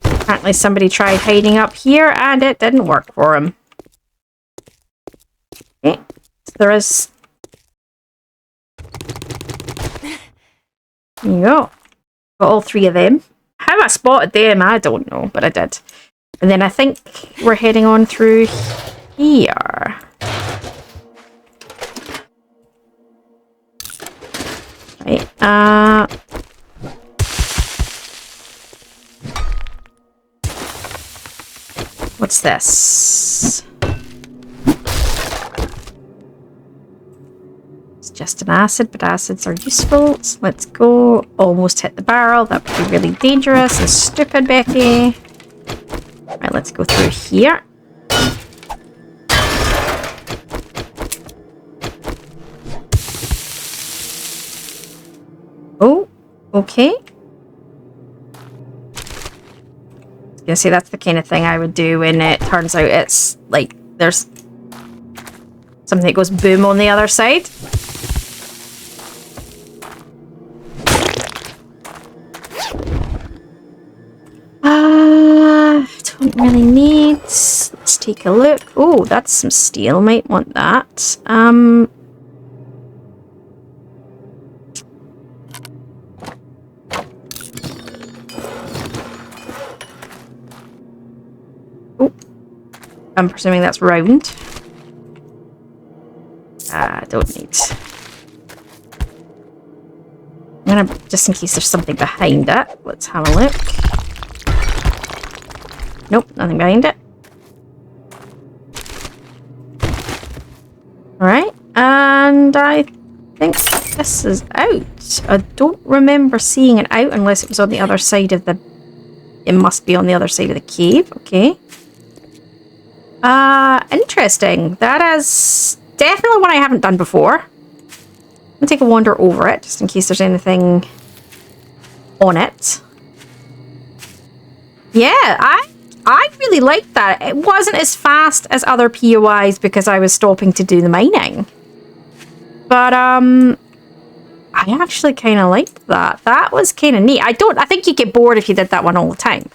Speaker 1: Apparently somebody tried hiding up here and it didn't work for him. Okay. So there is... There you go. Got all three of them. How I spotted them, I don't know, but I did. And then I think we're heading on through here. Right, what's this? It's just an acid, but acids are useful. So let's go. Almost hit the barrel. That would be really dangerous and stupid, Becky. Right, let's go through here. Oh, okay. You see, that's the kind of thing I would do when it turns out it's like there's something that goes boom on the other side. Don't really need. Let's take a look. Oh, that's some steel. Might want that. Oh, I'm presuming that's round. Don't need. I'm gonna, just in case there's something behind it. Let's have a look. Nope, nothing behind it. Alright, and I think this is out. I don't remember seeing it out unless it was on the other side of the... It must be on the other side of the cave, okay. Interesting. That is definitely one I haven't done before. I'm gonna take a wander over it, just in case there's anything on it. Yeah, I really liked that. It wasn't as fast as other POIs because I was stopping to do the mining. But, I actually kind of liked that. That was kind of neat. I think you get bored if you did that one all the time.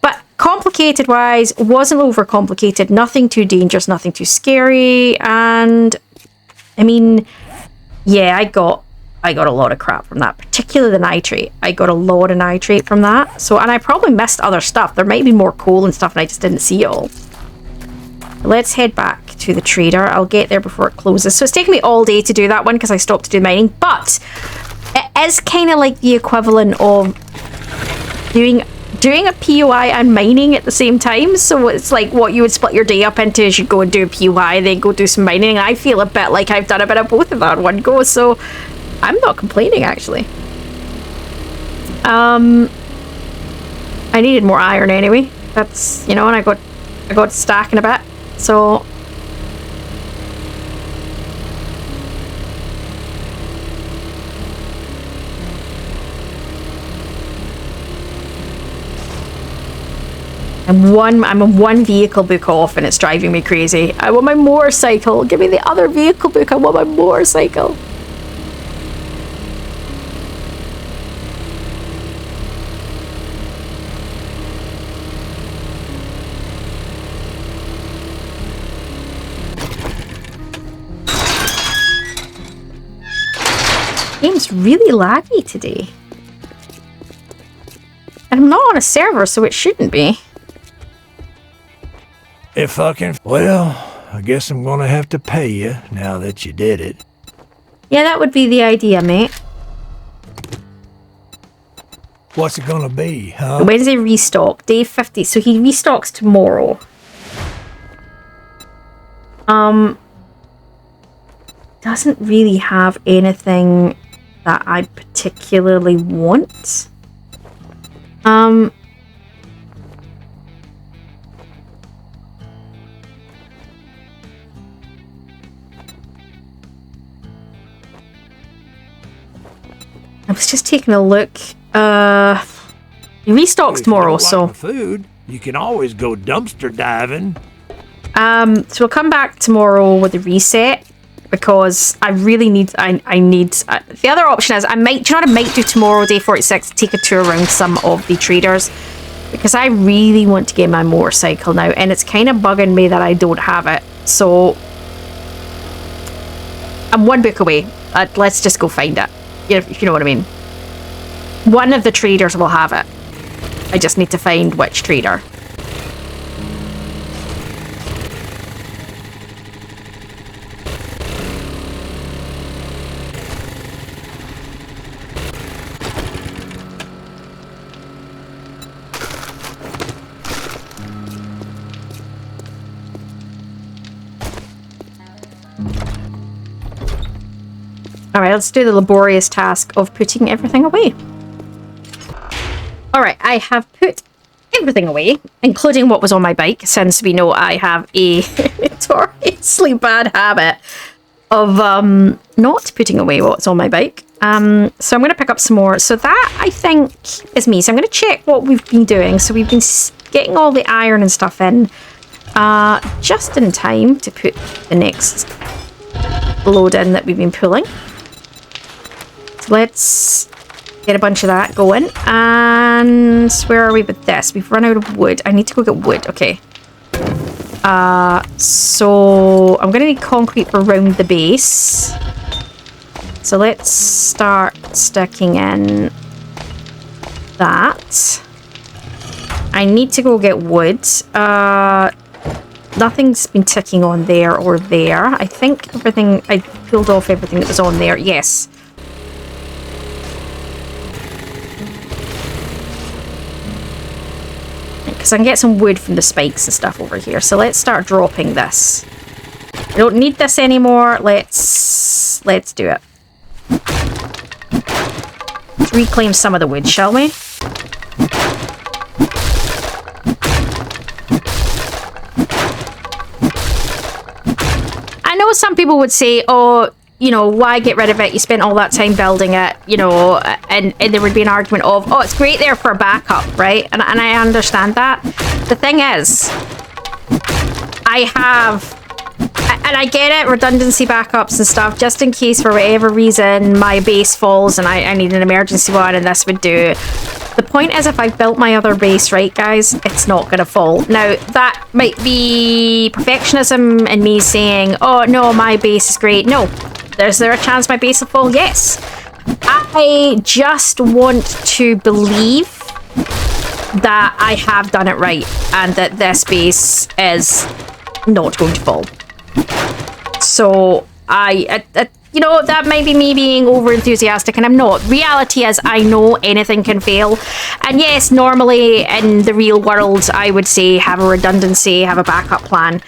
Speaker 1: But complicated-wise, wasn't over-complicated. Nothing too dangerous, nothing too scary. And, I mean, yeah, I got a lot of crap from that, particularly the nitrate. I got a lot of nitrate from that. So, and I probably missed other stuff. There might be more coal and stuff and I just didn't see it all. Let's head back to the trader. I'll get there before it closes. So it's taken me all day to do that one because I stopped to do mining, but it is kind of like the equivalent of doing a POI and mining at the same time. So it's like what you would split your day up into is you go and do a POI, then go do some mining. I feel a bit like I've done a bit of both of that in one go, so I'm not complaining actually. I needed more iron anyway. That's, you know, and I got stacking a bit. So I'm a one vehicle book off and it's driving me crazy. I want my motorcycle. Give me the other vehicle book. I want my motorcycle. Game's really laggy today. And I'm not on a server, so it shouldn't be.
Speaker 2: Well, I guess I'm gonna have to pay you now that you did it.
Speaker 1: Yeah, that would be the idea, mate.
Speaker 2: What's it gonna be, huh?
Speaker 1: Wednesday restock, day 50. So he restocks tomorrow. Doesn't really have anything that I particularly want. I was just taking a look. He restocks tomorrow, so
Speaker 2: food, you can always go dumpster diving.
Speaker 1: So we'll come back tomorrow with a reset because I really need. I need. The other option is I might. Do you know what I might do tomorrow, day 46? Take a tour around some of the traders because I really want to get my motorcycle now, and it's kind of bugging me that I don't have it. So I'm one book away. Let's just go find it. If you know what I mean. One of the traders will have it. I just need to find which trader. Alright, let's do the laborious task of putting everything away. Alright, I have put everything away, including what was on my bike, since we know I have a notoriously bad habit of not putting away what's on my bike. So I'm going to pick up some more. So that, I think, is me. So I'm going to check what we've been doing. So we've been getting all the iron and stuff in just in time to put the next load in that we've been pulling. Let's get a bunch of that going. And where are we with this? We've run out of wood. I need to go get wood. Okay. So I'm going to need concrete around the base. So let's start sticking in that. I need to go get wood. Nothing's been ticking on there or there. I think everything... I pulled off everything that was on there. Yes. Because I can get some wood from the spikes and stuff over here. So let's start dropping this. I don't need this anymore. Let's do it. Let's reclaim some of the wood, shall we? I know know some people would say, oh, you know, why get rid of it? You spent all that time building it, you know, and there would be an argument of, oh, it's great there for a backup, right? And I understand that. The thing is, I have, and I get it, redundancy backups and stuff, just in case for whatever reason my base falls and I need an emergency one, and this would do. The point is, if I've built my other base right, guys, it's not going to fall. Now, that might be perfectionism and me saying, oh, no, my base is great. No. Is there a chance my base will fall? Yes. I just want to believe that I have done it right and that this base is not going to fall. So, you know, that might be me being over enthusiastic, and I'm not. Reality is, I know anything can fail. And yes, normally in the real world, I would say have a redundancy, have a backup plan.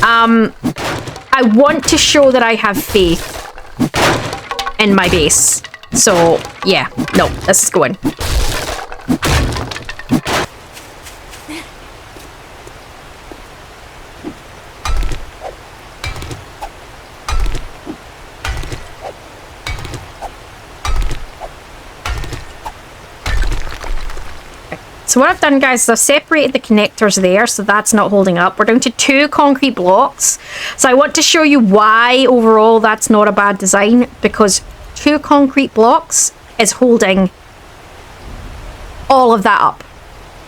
Speaker 1: I want to show that I have faith in my base. So, yeah, no, this is going. So what I've done, guys, is I've separated the connectors there, so that's not holding up. We're down to 2 concrete blocks. So I want to show you why overall that's not a bad design, because 2 concrete blocks is holding all of that up.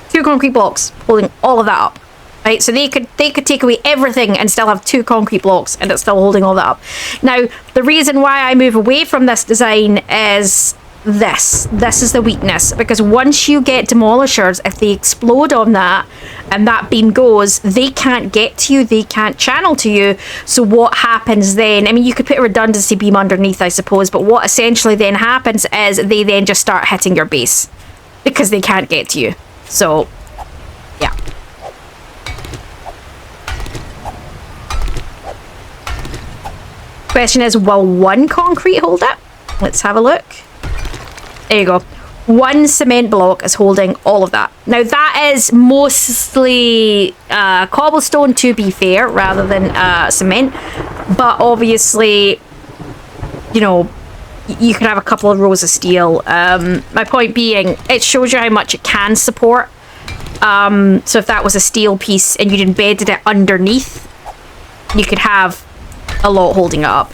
Speaker 1: 2 concrete blocks holding all of that up. Right? So they could take away everything and still have 2 concrete blocks and it's still holding all that up. Now, the reason why I move away from this design is this is the weakness, because once you get demolishers, if they explode on that and that beam goes, they can't get to you, they can't channel to you. So what happens then? I mean, you could put a redundancy beam underneath, I suppose, but what essentially then happens is they then just start hitting your base because they can't get to you. So yeah. Question is, will 1 concrete hold it? Let's have a look. There you go. 1 cement block is holding all of that. Now that is mostly cobblestone, to be fair, rather than cement. But obviously, you know, you could have a couple of rows of steel. My point being, it shows you how much it can support. So if that was a steel piece and you'd embedded it underneath, you could have a lot holding it up.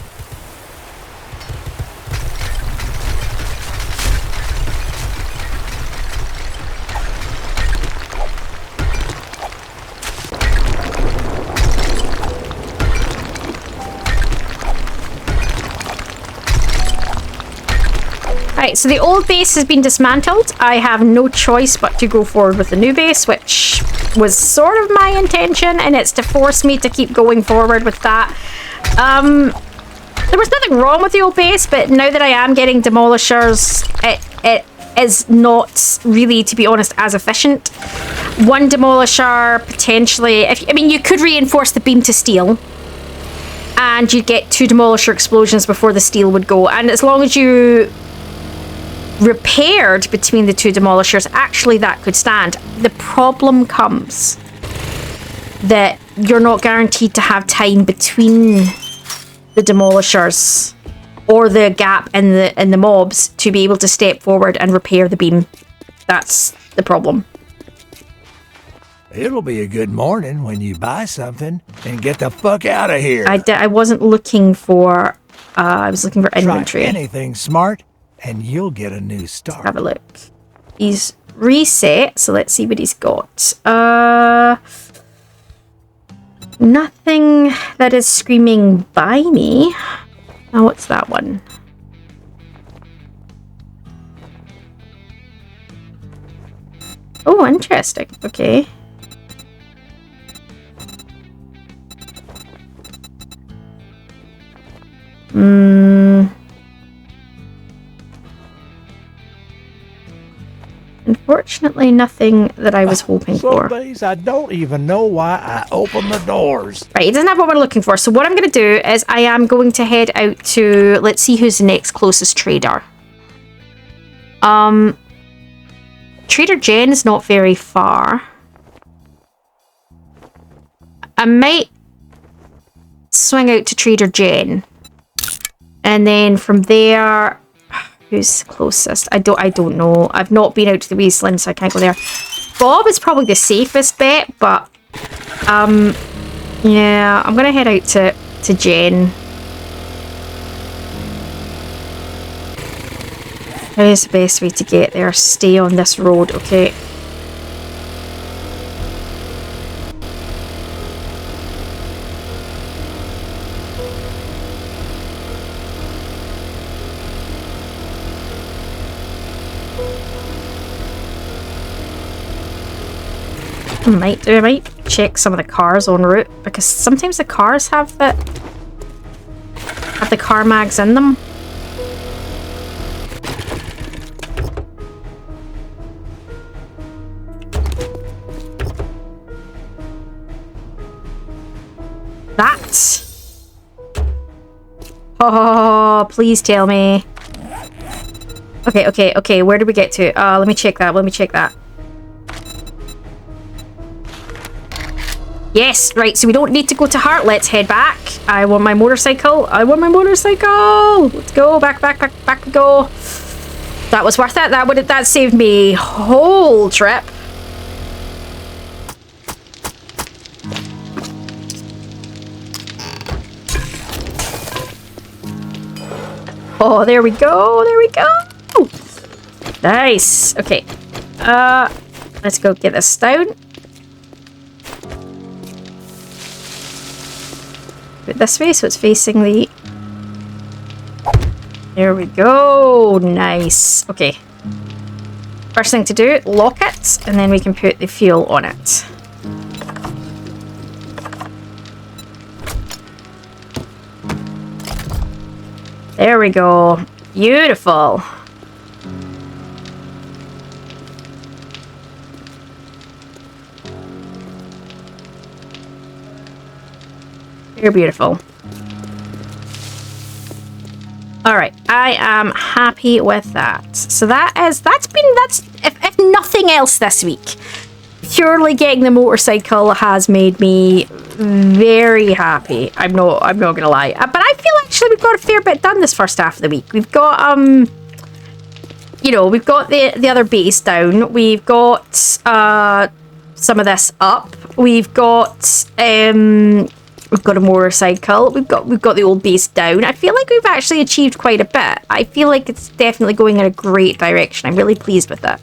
Speaker 1: Right, so the old base has been dismantled. I have no choice but to go forward with the new base, which was sort of my intention, and it's to force me to keep going forward with that. There was nothing wrong with the old base, but now that I am getting demolishers, it is not really, to be honest, as efficient. 1 demolisher, potentially, I mean, you could reinforce the beam to steel, and you'd get 2 demolisher explosions before the steel would go, and as long as you repaired between the 2 demolishers, actually that could stand. The problem comes that you're not guaranteed to have time between the demolishers or the gap in the mobs to be able to step forward and repair the beam. That's the problem.
Speaker 2: It'll be a good morning when you buy something and get the fuck out of here.
Speaker 1: I wasn't looking for I was looking for inventory.
Speaker 2: Try anything smart and you'll get a new start.
Speaker 1: Have a look. He's reset, so let's see what he's got. Nothing that is screaming by me. Oh, what's that one? Oh, interesting. Okay. Unfortunately, nothing that I was hoping for.
Speaker 2: Some days I don't even know why I open the doors.
Speaker 1: Right, it doesn't have what we're looking for. So what I'm going to do is I am going to head out to, let's see who's the next closest trader. Trader Jen is not very far. I might swing out to Trader Jen. And then from there, who's closest? I don't know. I've not been out to the wasteland, so I can't go there. Bob is probably the safest bet, but yeah, I'm gonna head out to Jen. Where's the best way to get there? Stay on this road, okay. I might check some of the cars en route, because sometimes the cars have the car mags in them. That. Oh, please tell me. Okay. Where did we get to? Let me check that. Yes, right, so we don't need to go to Heart. Let's head back. I want my motorcycle. Let's go. Back we go. That was worth it. That saved me whole trip. Oh, there we go. Nice. Okay. Let's go get this down. This way, so it's facing the... There we go. Nice. Okay. First thing to do, lock it, and then we can put the fuel on it. There we go. Beautiful. You're beautiful. All right, I am happy with that. So that's if nothing else this week, purely getting the motorcycle has made me very happy. I'm not gonna lie, but I feel actually we've got a fair bit done this first half of the week. We've got we've got the other base down. We've got some of this up. We've got a motorcycle. We've got the old base down. I feel like we've actually achieved quite a bit. I feel like it's definitely going in a great direction. I'm really pleased with it.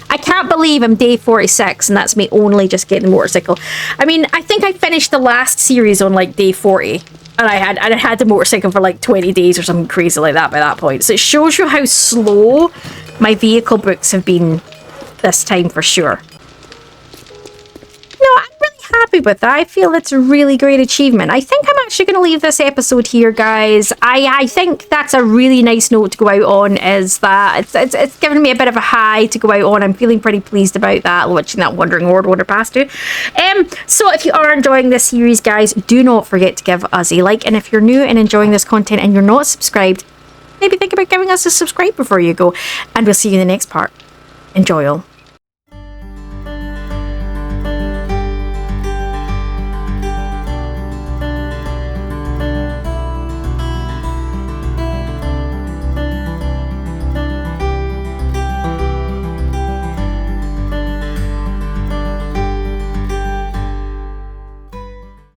Speaker 1: I can't believe I'm day 46 and that's me only just getting the motorcycle. I mean, I think I finished the last series on like day 40 and I had the motorcycle for like 20 days or something crazy like that by that point. So it shows you how slow my vehicle books have been this time for sure. No, I'm really happy with that. I feel it's a really great achievement. I think I'm actually going to leave this episode here, guys. I think that's a really nice note to go out on, is that it's given me a bit of a high to go out on. I'm feeling pretty pleased about that, watching that Wandering Horde wander past too. So if you are enjoying this series, guys, do not forget to give us a like. And if you're new and enjoying this content and you're not subscribed, maybe think about giving us a subscribe before you go. And we'll see you in the next part. Enjoy all.